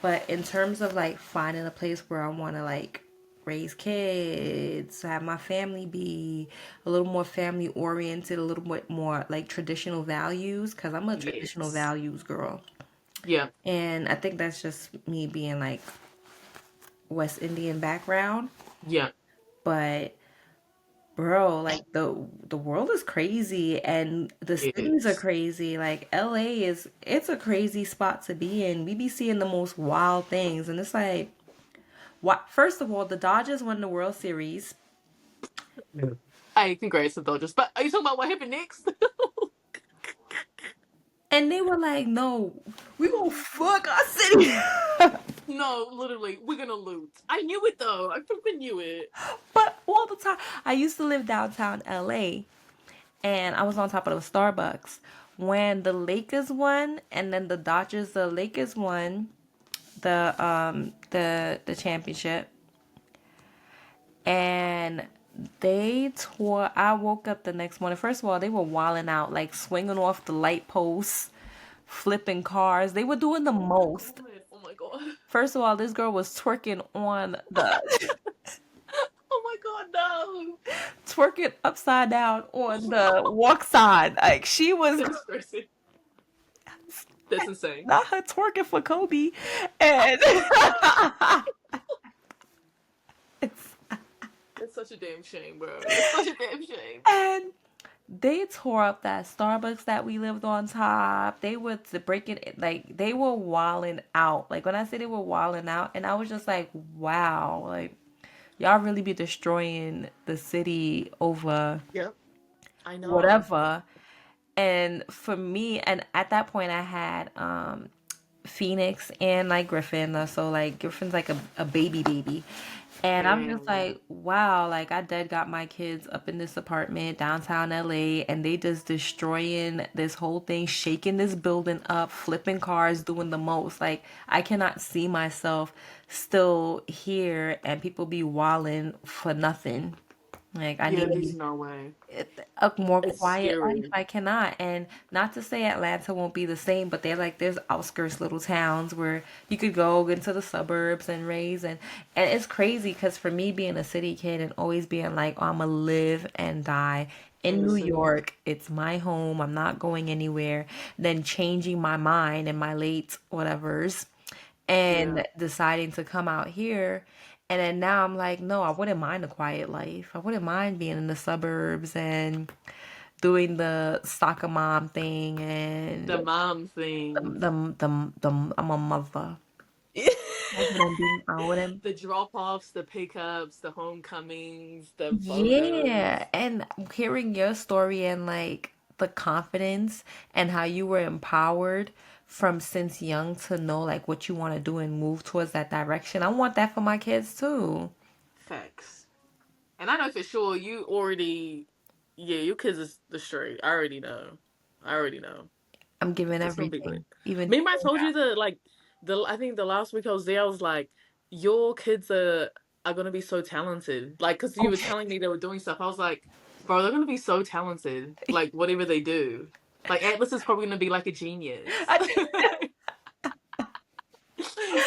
But in terms of like finding a place where I want to like raise kids, have my family be a little more family oriented, a little bit more like traditional values, because I'm a traditional Yes. values girl. Yeah. And I think that's just me being like West Indian background. Yeah. But bro, like the world is crazy and the cities are Yes. crazy. Like LA it's a crazy spot to be in. We be seeing the most wild things and it's like what first of all, the Dodgers won the World Series Yeah. Hey, congrats to Dodgers. But are you talking about what happened next? and they were like, "No, we gonna fuck our city." No, literally, we're gonna lose. I knew it though. I freaking knew it. But all the time, I used to live downtown LA and I was on top of the Starbucks when the Lakers won and then the Lakers won the championship and they tore I woke up the next morning. First of all, they were wilding out, like swinging off the light posts, flipping cars. They were doing the Oh my most. god. Oh my god. First of all, this girl was twerking twerking upside down on the walk side. Like she was That's crazy. That's insane. not her twerking for Kobe, and it's That's such a damn shame, bro. That's such a damn shame. and they tore up that Starbucks that we lived on top. They were to break it like they were walling out. Like when I say they were walling out, and I was just like, wow, like y'all really be destroying the city over Yep, I know. whatever. And for me, and at that point, I had Phoenix and like Griffin. So like Griffin's like a baby baby. And I'm just Damn. like, wow, like I dead got my kids up in this apartment downtown LA and they just destroying this whole thing, shaking this building up, flipping cars, doing the most. Like I cannot see myself still here and people be walling for nothing. Like I Yeah, need there's no way. a more It's quiet life. scary. I cannot. And not to say Atlanta won't be the same, but they're like there's outskirts little towns where you could go into the suburbs and raise and it's crazy because for me being a city kid and always being like, oh, I'm gonna live and die In in the New city. York. It's my home. I'm not going anywhere. Then changing my mind in my late whatevers Yeah. and deciding to come out here. And then now I'm like, no, I wouldn't mind a quiet life. I wouldn't mind being in the suburbs and doing the soccer mom thing The and mom thing. I'm a mother. I wouldn't be. I wouldn't. The drop-offs, the pickups, the homecomings, the Yeah, photos. and hearing your story and like the confidence and how you were empowered from since young to know like what you want to do and move towards that direction. I want that for my kids too. Facts. And I know for sure you already, yeah, your kids is the straight. I already know. I already know. I'm giving It's gonna be good. everything, even Remember I told you that like the I think the last week I was there, I was like, your kids are gonna be so talented. Like, cause you oh, were telling me they were doing stuff. I was like, bro, they're gonna be so talented. Like whatever they do. Like Atlas is probably gonna be like a genius. I,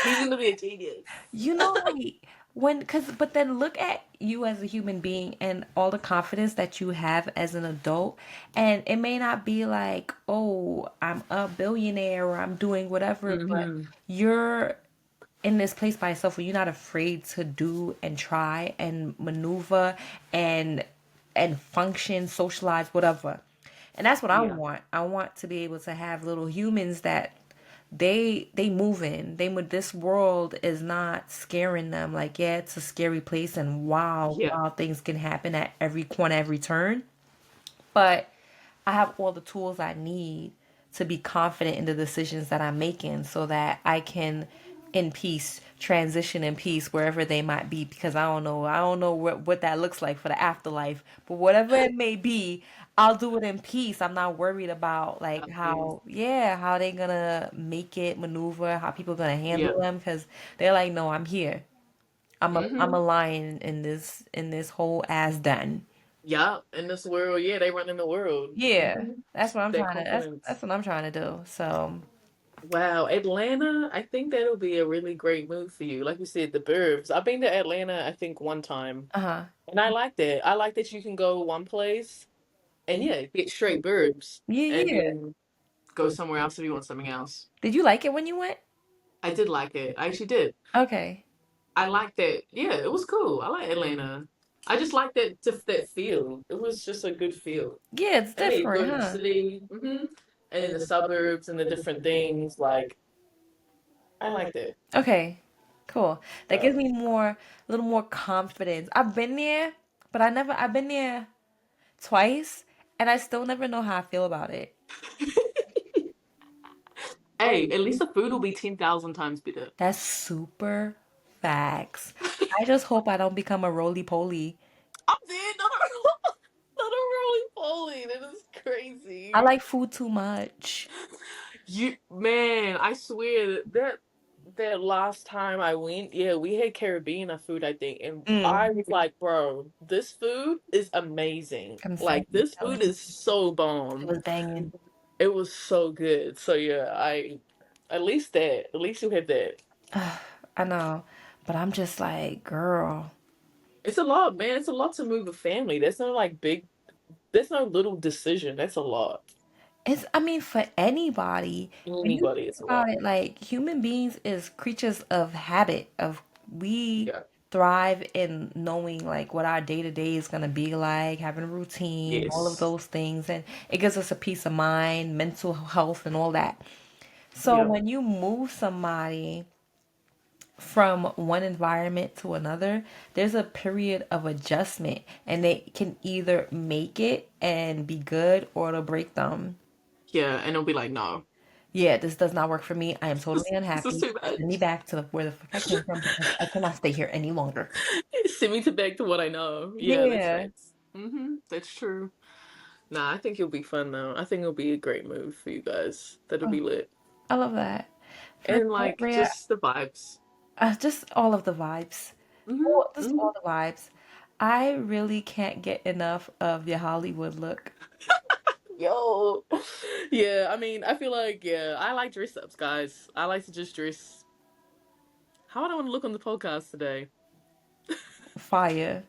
He's gonna be a genius. you know, like when, cause, but then look at you as a human being and all the confidence that you have as an adult. And it may not be like, oh, I'm a billionaire or I'm doing whatever, but Mm-hmm. you're in this place by yourself where you're not afraid to do and try and maneuver and function, socialize, whatever. And that's what I Yeah. want. I want to be able to have little humans that they moving. They this world is not scaring them. Like yeah, it's a scary place and Yeah. wow, things can happen at every corner, every turn. But I have all the tools I need to be confident in the decisions that I'm making so that I can in peace transition in peace wherever they might be because I don't know what that looks like for the afterlife, but whatever it may be, I'll do it in peace. I'm not worried about like Peace. how they gonna make it maneuver, how people gonna handle Yeah. them because they're like no, I'm here. I'm a Mm-hmm. lion in this whole ass den. Yeah. In this world, yeah, they run in the world. Yeah, Mm-hmm. that's what I'm Their trying to. confidence. That's what I'm trying to do. So, Wow, Atlanta, I think that'll be a really great move for you. Like you said, the burbs. I've been to Atlanta, I think, one time. uh-huh. And I like that. I like that you can go one place and yeah, get straight burbs Yeah, and yeah. then go somewhere else if you want something else. Did you like it when you went? I did like it. I actually did. Okay. I liked that. Yeah, it was cool. I like Atlanta. I just like that feel. It was just a good feel. Yeah, it's And then you go different, to the huh? city, and in the suburbs and the different things. Like I like that. Okay. Cool. That Uh, gives me a little more confidence. I've been there, but I've been there twice, and I still never know how I feel about it. Hey, at least the food will be 10,000 times better. That's super facts. I just hope I don't become a roly poly. I'm dead. Not a, not a rolling poly. That is I crazy. like food too much. You man, I swear that last time I went, yeah, we had Caribbean food, I think, and I Mm. was like, bro, this food is amazing. I'm saying, Like this telling food you, is so it bomb. was banging. It was so good. So yeah, I at least you had that. I know, but I'm just like, girl. It's a lot, man. It's a lot to move a family. There's no like big. There's no little decision. That's a lot. It's, I mean, for anybody, when you Anybody, think it's a about lot. it, like human beings is creatures of habit. Of we Yeah. thrive in knowing like what our day to day is gonna be like, having a routine, all of Yes. those things, and it gives us a peace of mind, mental health, and all that. So Yep. when you move somebody from one environment to another, there's a period of adjustment, and they can either make it and be good, or it'll break them. Yeah, and it'll be like, no, Yeah, this does not work for me. I am totally this is unhappy. too Send me much. back to where the fuck I came from because I cannot stay here any longer. Send me to back to what I know. Yeah, that's Yeah. facts. That's true. Nah, I think it'll be fun though. I think it'll be a great move for you guys. That'll Oh, be lit. I love that. For And like Rhea, just the vibes. just all of the vibes. hmm Oh, just hmm all the vibes. I really can't get enough of your Hollywood look. Yo. Yeah, I mean, I feel like, yeah, I like dress ups, guys. I like to just dress. How would I want to look on the podcast today? Fire.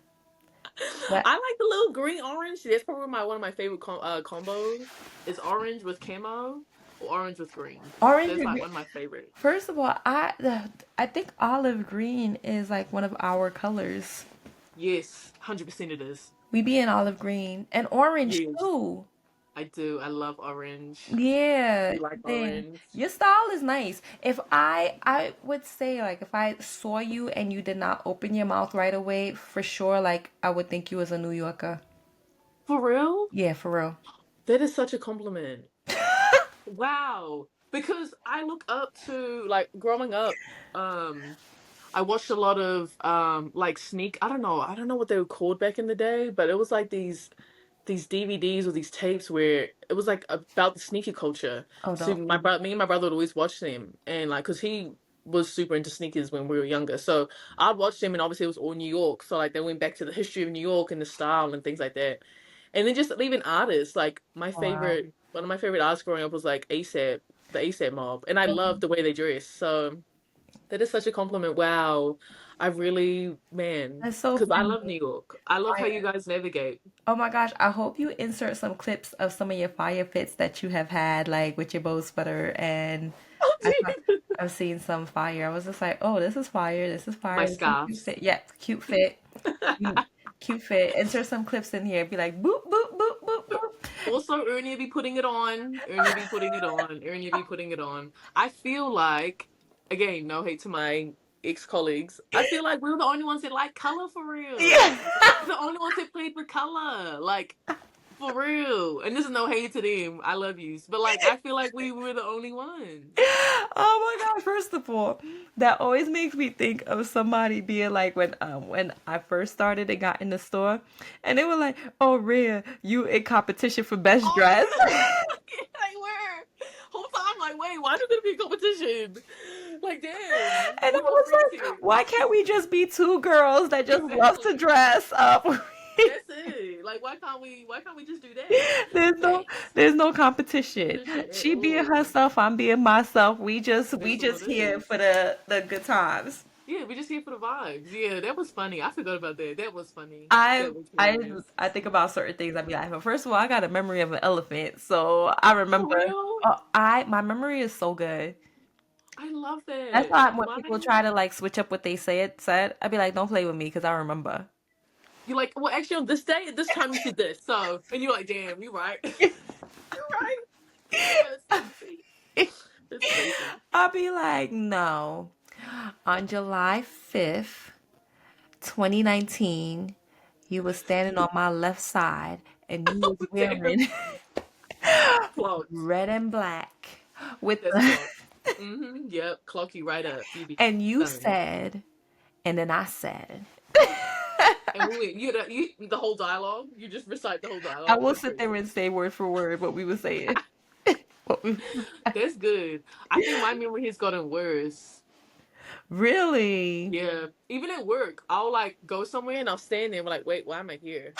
That I like the little green orange. That's probably my one of my favorite combos. Is orange with camo or orange with green. orange That's and like green. one of my favorite. First of all, I think olive green is like one of our colors. Yes, 100% it is. We be in olive green and orange Yes, too. I do. I love orange. Yeah, You like then orange? your style is nice. If I would say like if I saw you and you did not open your mouth right away, for sure, like I would think you was a New Yorker. For real? Yeah, for real. That is such a compliment. Wow. Because I look up to like growing up, um, I watched a lot of like I don't know what they were called back in the day, but it was like these DVDs or these tapes where it was like about the sneaker culture. Oh, So don't. me and my brother would always watch them, and like, cause he was super into sneakers when we were younger. So I'd watch them, and obviously it was all New York. So like they went back to the history of New York and the style and things like that. And then just even artists, like Wow. one of my favorite artists growing up was like ASAP, the ASAP mob, and I love the way they dress. So that is such a compliment. Wow. I really, man, That's so because I love funny. New York. I love how you Fire. guys navigate. Oh my gosh, I hope you insert some clips of some of your fire fits that you have had, like with your bow sweater. And Oh, I thought dude. I've seen some fire. I was just like, oh, this is fire. This is My fire. This is cute scarves. fit. Yeah, cute fit. Mm, cute fit. Insert some clips in here. Be like, boop, boop, boop, boop, boop. Also, Urnia be putting it on. Urnia be putting it on. Urnia be putting it on. I feel like, again, no hate to my ex-colleagues. I feel like we're the only ones that like color for real. Yeah. The only ones that played with color. Like, for real. And this is no hate to them. I love you. But like, I feel like we were the only ones. Oh my gosh, first of all, that always makes me think of somebody being like when I first started and got in the store and they were like, "Oh, Rhea, you in competition for best Oh, dress." yeah, they were. Whole time, like, wait, why is there gonna be a competition? Like, damn, And I we both was friends like, here. "Why can't we just be two girls that just love to Exactly. dress up?" That's it. Like, why can't we? Why can't we just do that? There's no Facts. there's no competition. Competition at She being all. herself, I'm being myself. We That's all just it here is. for the good times. Yeah, we just here for the vibes. Yeah, that was funny. I forgot about that. That was funny. I That was I hilarious. I think about certain things. I'd be like, well, first of all, I got a memory of an elephant, so I For remember. real? I my memory is so good. I love That's that. why when people Mine. try to like switch up what they said, I'd be like, don't play with me because I remember. You're like, well, actually, on this day, at this time, you said this. So, and you're like, damn, you're right. You're right. Yeah, that's crazy. That's crazy. I'll be like, no. On July 5th, 2019, you was standing on my left side and you was Oh, damn. wearing Clocked. red and black with That's the clocked. Yep. Clock you right up. You be and you done. said, and then I said. And we went, the whole dialogue. You just recite the whole I dialogue. will That's sit there crazy. and say word for word what we were saying. What we That's good. I think my memory has gotten worse. really. Yeah. Even at work, I'll like go somewhere and I'll stand there and be like, wait, why am I here?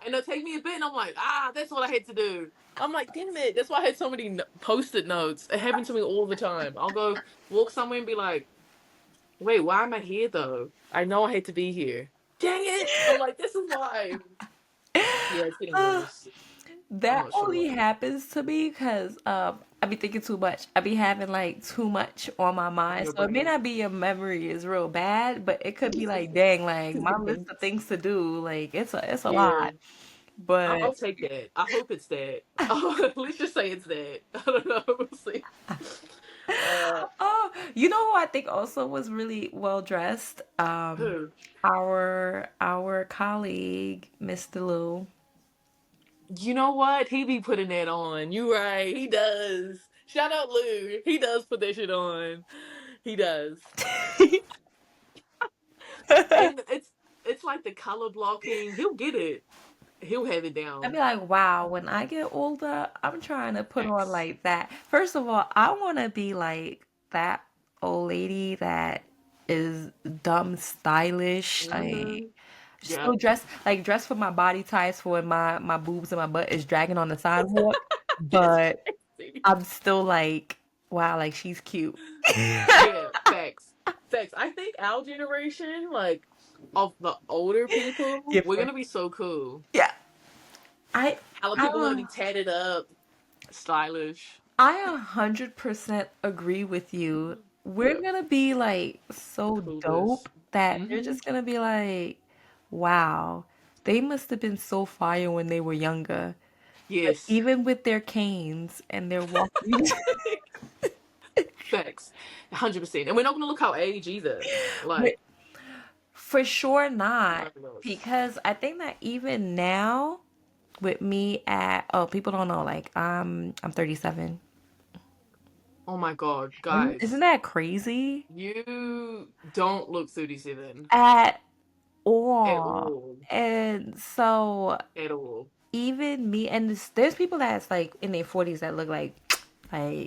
And it'll take me a bit and I'm like, that's what I had to do. I'm like, damn it. That's why I had so many post-it notes. It happened to me all the time. I'll go walk somewhere and be like, wait, why am I here though? I know I had to be here. Dang it! I'm like, this is why. Yeah, it's getting Uh, worse. I'm that not only sure. happens to me because I be thinking too much. I be having like too much on my In mind. your So it may brain. not be your memory is real bad, but it could be like, dang, like my list of things to do, like it's a Yeah. lot. But I'll take that. I hope it's that. Oh, let's just say it's that. I don't know. We'll see. Uh, oh, you know who I think also was really well dressed? who? Our colleague, Mr. Lou. You know what? He be putting that on. You right. He does. Shout out Lou. He does put that shit on. He does. And it's like the color blocking. He'll get it. He'll have it I'd down. be like, wow, when I get older, I'm trying to put on Facts. like that. First of all, I want to be like that old lady that is dumb stylish, like Mm-hmm. still Yep. dressed for my body types for when my boobs and my butt is dragging on the sidewalk, It's but crazy. I'm still like, wow, like she's cute. Yeah, facts. Facts. I think our generation, like of the older people, Yeah, we're gonna be so cool. yeah. I How I people are gonna be tatted up, stylish. I 100% agree with you. We're Yep. gonna be like so Clueless. dope that they're Mm-hmm. just gonna be like, wow, they must have been so fire when they were younger. Like Yes. even with their canes and their walking. Facts. 100%. And we're not gonna look our age either. But Like, for sure not. none of us. Because I think that even now with me at oh people don't know like I'm 37. Oh my god, Isn't guys. that crazy? You don't look 37 At at all. all. And so At all. even me and there's people that's like in their 40s that look like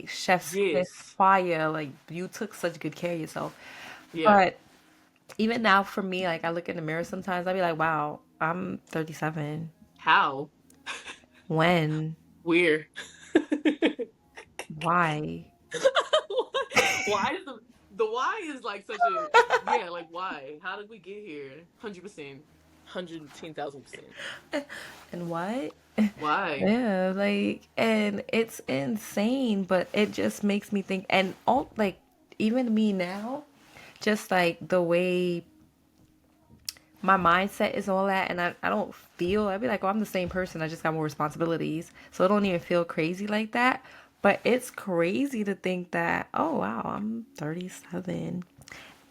chef's kiss Yes. fire, like you took such good care of yourself. Yeah. But even now for me, like I look in the mirror sometimes, I be like, wow, I'm 37. How? When? Weird. Why? Why is the why is like such a yeah, like why? How did we get here? 100%. 110,000%. And what? Why? Yeah, like, and it's insane, but it just makes me think, and all like, even me now, just like the way my mindset is all that, and I don't feel, I'd be like, oh, I'm the same person, I just got more responsibilities, so it don't even feel crazy like that. But it's crazy to think that, oh wow, I'm 37.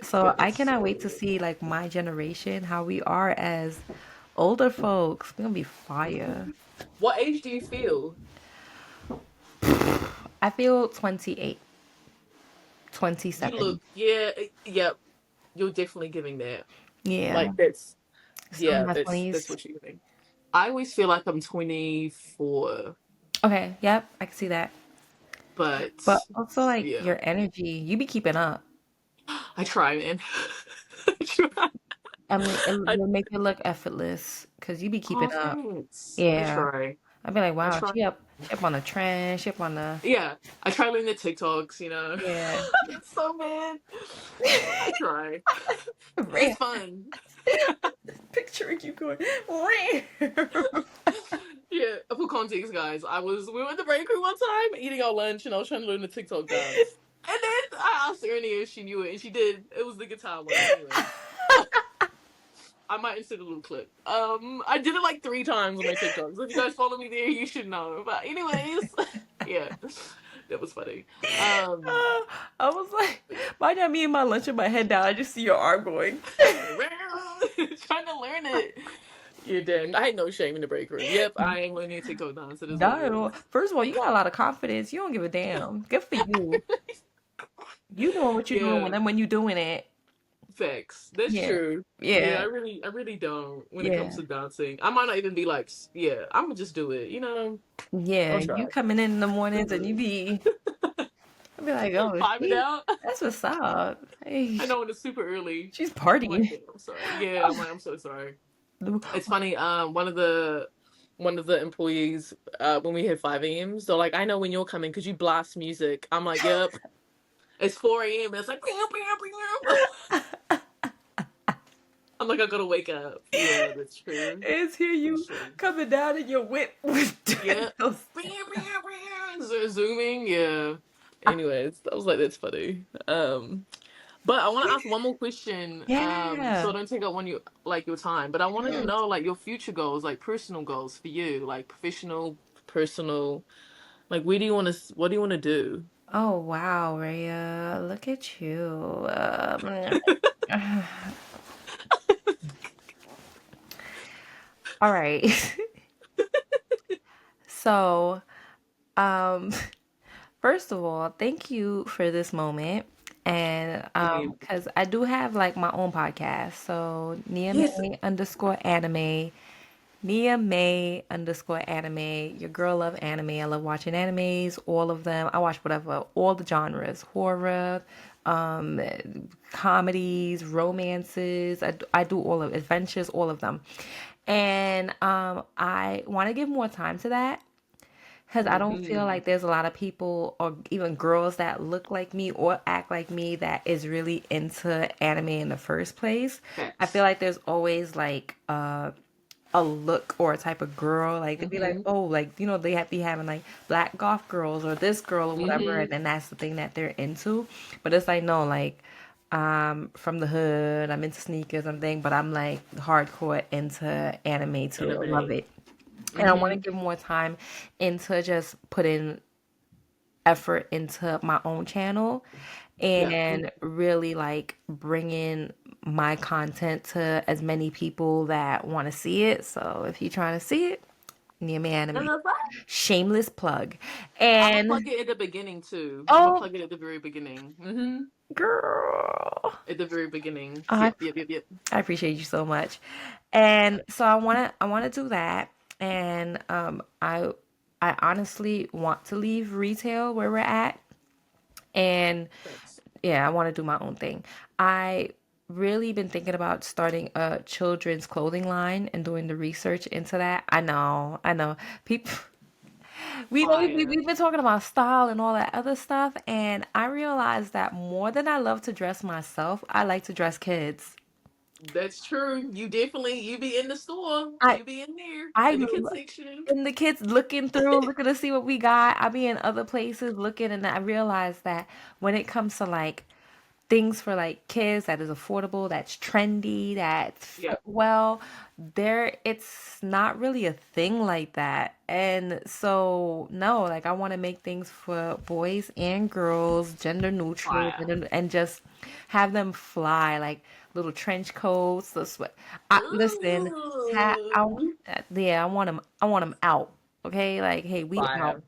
So I Facts. cannot wait to see like my generation, how we are as older folks. We're gonna be fire. What age do you feel? I feel 28, You 27. look, yeah, yep. You're definitely giving that. Yeah, Like that's still in yeah, my that's 20s. what you're giving. I always feel like I'm 24, Okay, yep, I can see that. but But also like yeah, your energy, you be keeping up. I try, man. I try. I mean, I, you'll make it look effortless because you be oh, keeping up. thanks. I Yeah, try. I'd be like, I wow, try. she up on the trend, she up on the Yeah, I try learning the TikToks, you know. yeah. It's so bad. I try. It's Rare. fun. Picturing you going, Yeah, for context, guys, we were in the break room one time eating our lunch, and I was trying to learn the TikTok dance. And then I asked Urnia if she knew it, and she did. It was the guitar one. Anyway, I might insert a little clip. I did it like 3 times on my TikToks. If you guys follow me there, you should know. But anyways, yeah, that was funny. Um, I was like, by the time me and my lunch with my head down, I just see your arm going. trying to learn it. You did. I had no shame in the break room. Yep, I am learning a TikTok dance. It is what Not it at all. is. First of all, you got a lot of confidence. You don't give a damn. Good for you. You doing what you're doing Yeah, when you doing it. facts. That's Yeah. true. Yeah, Yeah. I really don't when it comes Yeah. to dancing. I might not even be like, yeah, I'm gonna just do it. Yeah. I'll try. You coming in the mornings and I'll be like, oh, Five it she, out. that's what's up. Hey, I know when it's super early. she's I'm like, partying. damn, I'm sorry. Yeah, I'm like, I'm so sorry. It's funny. One of the employees, when we hit 5 a.m.s, they're like, I know when you're coming because you blast music. I'm like, yep. It's 4 a.m. It's like, I'm I'm like, I gotta wake up. Yeah, that's true. It's here That's you true. coming down in your whip with Yeah. those. Zooming, yeah. Anyways, I was like, that's funny. But I want to ask one more question. So Yeah. I don't take up one you like your time. But I wanted to know like your future goals, like personal goals for you, like professional, personal. Like, where do you want to? What do you want to do? Oh wow, Rhea, look at you. All right. So, um, first of all, thank you for this moment. And Brilliant. because I do have like my own podcast. So Yes. Nia May underscore anime. Your girl love anime. I love watching animes, all of them. I watch whatever, all the genres, horror, um, comedies, romances. I do all of adventures, all of them. And I want to give more time to that because I don't feel Mm-hmm. like there's a lot of people or even girls that look like me or act like me that is really into anime in the first place. I feel Facts. like there's always like a look or a type of girl. Like they'd be like, Mm-hmm. oh, like they have be having like black goth girls or this girl or whatever, Mm-hmm. and then that's the thing that they're into. But it's like no, like from the hood, I'm into sneakers, I'm but I'm like hardcore into anime too. I love Anime. it. And I want to Mm-hmm. give more time into just putting effort into my own channel Yeah. and really like bringing my content to as many people that want to see it. So if you're trying to see it, near me And anime. that's right. Shameless plug. I'm gonna And plug it at the beginning too. I'm gonna oh plug it at the very beginning. Mm-hmm. girl. At the very beginning. I Yep. Yep. Yep. Yep. I appreciate you so much. And so I wanna do that. And I honestly want to leave retail where we're at. And Thanks. yeah, I want to do my own thing. I really been thinking about starting a children's clothing line and doing the research into that. I know. People Fire. we've been talking about style and all that other stuff, and I realized that more than I love to dress myself, I like to dress kids. That's true. You be in the store. I You be in there I in be the kids section. and the kids looking through, looking to see what we got. I be in other places looking, and I realize that when it comes to like things for like kids that is affordable, that's trendy, that's Yeah. fit well, there it's not really a thing like that. And so no, like I want to make things for boys and girls, gender neutral, Fire. and just have them fly like little trench coats, the sweat. Listen, Ooh. yeah, I want them out. Okay, like hey, we out. Fire.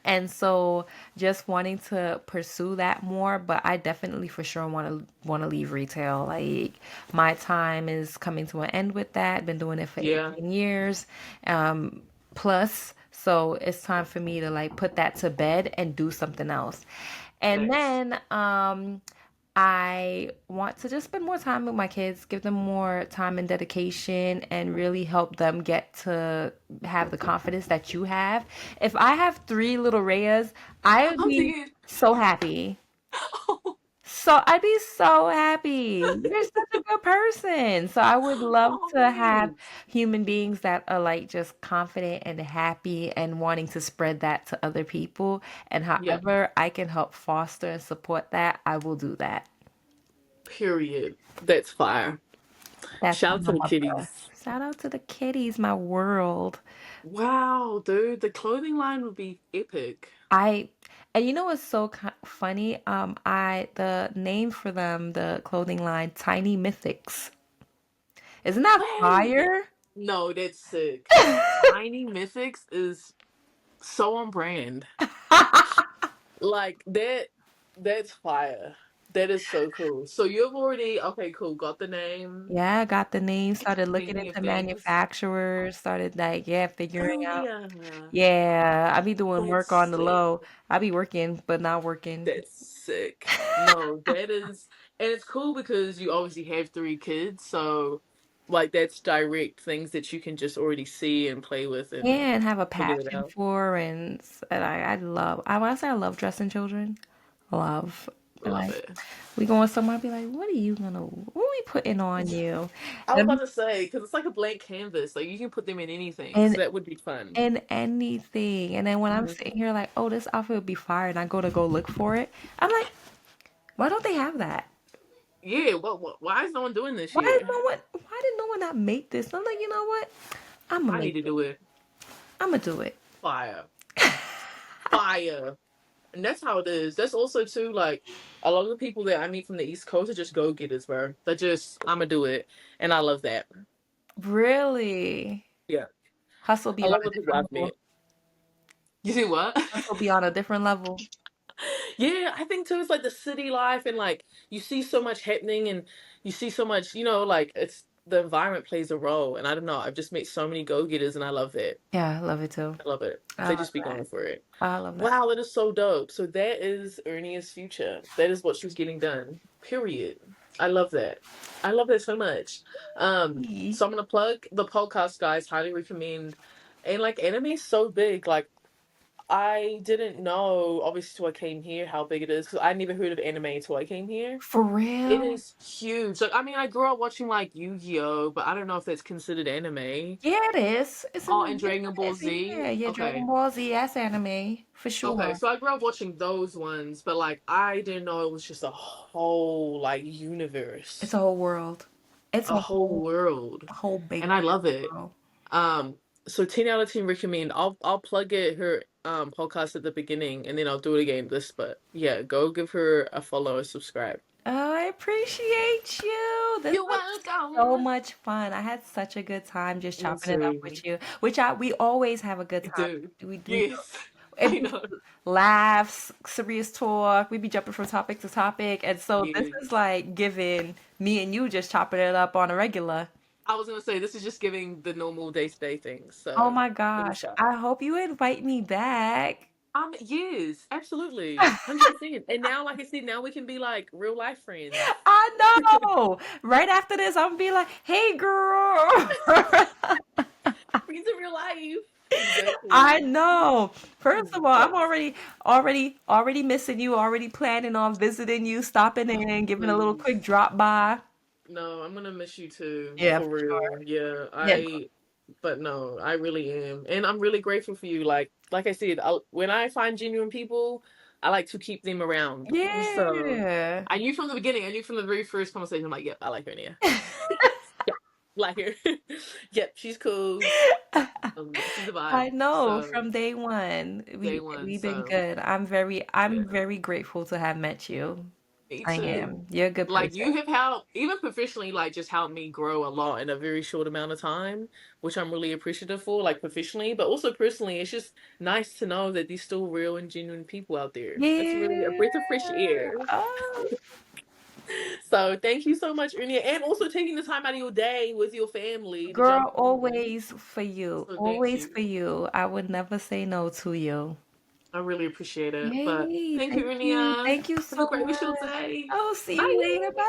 And so just wanting to pursue that more, but I definitely for sure want to leave retail. Like my time is coming to an end with that. Been doing it for Yeah. 18 years plus. So it's time for me to like put that to bed and do something else. And Thanks. then I want to just spend more time with my kids, give them more time and dedication, and really help them get to have the confidence that you have. If I have three little Rayas, I would I'm be thinking. so happy. So I'd be so happy. You're such a good person. So I would love Oh, to have thanks. human beings that are like just confident and happy and wanting to spread that to other people. And Yeah. however I can help foster and support that, I will do that. Period. That's fire. That's Shout out what to I the love though. kitties. Shout out to the kitties, my world. Wow, dude, the clothing line would be epic. I and you know what's so funny? I the name for them, the clothing line, Tiny Mythics. Isn't that Wait. fire? No, that's sick. Tiny Mythics is so on brand. Like that's fire. That is so cool. So you've already okay, cool, got the name, Yeah, I got the name, started looking thinking of into things. manufacturers, started like, yeah, figuring out. Urnia. Yeah, I be doing That's work on the sick. low. I be working, but not working. That's sick. No, that is, and it's cool because you obviously have three kids, so like that's direct things that you can just already see and play with and Yeah, and have a figure it passion out. for, and I love, I want to say I love dressing children. Love. I Be love like, it. we going somewhere, be like, what we putting on you? I was And about to say, because it's like a blank canvas. Like you can put them in anything. and So that would be fun. and anything. And then when I'm Hmm. sitting here like, oh, this outfit would be fire, and I go look for it, I'm like, why don't they have that? Yeah, why is no one doing this Why is here? no one? Why did no one not make this? I'm like, you know what? I'm gonna I need make to it. do it. I'm gonna do it. Fire. Fire. And that's how it is. That's also too like a lot of the people that I meet from the East Coast are just go getters, bro. They're just I'ma do it. And I love that. Really, Yeah. hustle I be on love a the people different I've level. met. You see what? Hustle be on a different level. Yeah, I think too it's like the city life and like you see so much happening and you see so much, like it's the environment plays a role. And I don't know, I've just met so many go getters and I love that. Yeah, I love it too. I love it. I They love just be that. going for it. I love that. Wow, that is so dope. So that is Urnia's future. That is what she's getting done. Period. I love that. I love that so much. Yee. So I'm gonna plug the podcast, guys. Highly recommend. And like anime is so big. Like I didn't know, obviously, till I came here, how big it is. Because I never heard of anime until I came here. For It real? is huge. Like I mean, I grew up watching like Yu-Gi-Oh, but I don't know if that's considered anime. Yeah, it is. It's Oh, an and yeah, Dragon Ball it's Z. yeah, yeah. Dragon Okay. Ball Z, that's anime for Okay, sure. so I grew up watching those ones, but like I didn't know it was just a whole like It's universe, a whole world. It's a whole world, a whole big and I love it. world. Um, so 10 out of 10 recommend. I'll plug it her podcast at the beginning, and then I'll do it again. This, but yeah, go give her a follow and subscribe. Oh, I appreciate you. This You're was so welcome. much fun. I had such a good time just Me chopping it up too. with you, which we always have a good You time. do. We do. Yes, It I be know. laughs, serious talk. We be jumping from topic to topic, and so this is Yes. like giving me and you just chopping it up on a regular. I was gonna say this is just giving the normal day-to-day things, Oh so my it'll be gosh. fun. I hope you invite me back. Yes, absolutely. 100%. And now, like I said, now we can be like real life friends. I know. Right after this, I'm gonna be like, hey girl. Friends in real life. I Exactly. know. First of all, I'm Yes. already missing you, already planning on visiting you, stopping in, giving a little quick Please. drop by. No, I'm gonna miss you too, Yeah, for for sure. real. Yeah, Yeah. but no, I really am. And I'm really grateful for you. Like I said, when I find genuine people, I like to keep them around. So Yeah. I knew from the beginning, I knew from the very first conversation, I'm like, yep, I like her, Nia. Yep, like her. Yep, she's cool. She's a vibe. I know So from day one. day one. We've been So good. yeah, I'm very grateful to have met you. me I too. am. You're a good Like person. you have helped, even professionally, like just helped me grow a lot in a very short amount of time, which I'm really appreciative for, like professionally, but also personally. It's just nice to know that there's still real and genuine people out there. It's really a Yeah. breath of fresh air. Oh, So thank you so much, Urnia, and also taking the time out of your day with your family to jump girl, on. always for you. So thank Always you. for you. I would never say no to you. I really appreciate it. But Yay. thank you, Thank you. Urnia. Thank you Have a so great rest of your much. day. Oh, see you later. Bye. Bye.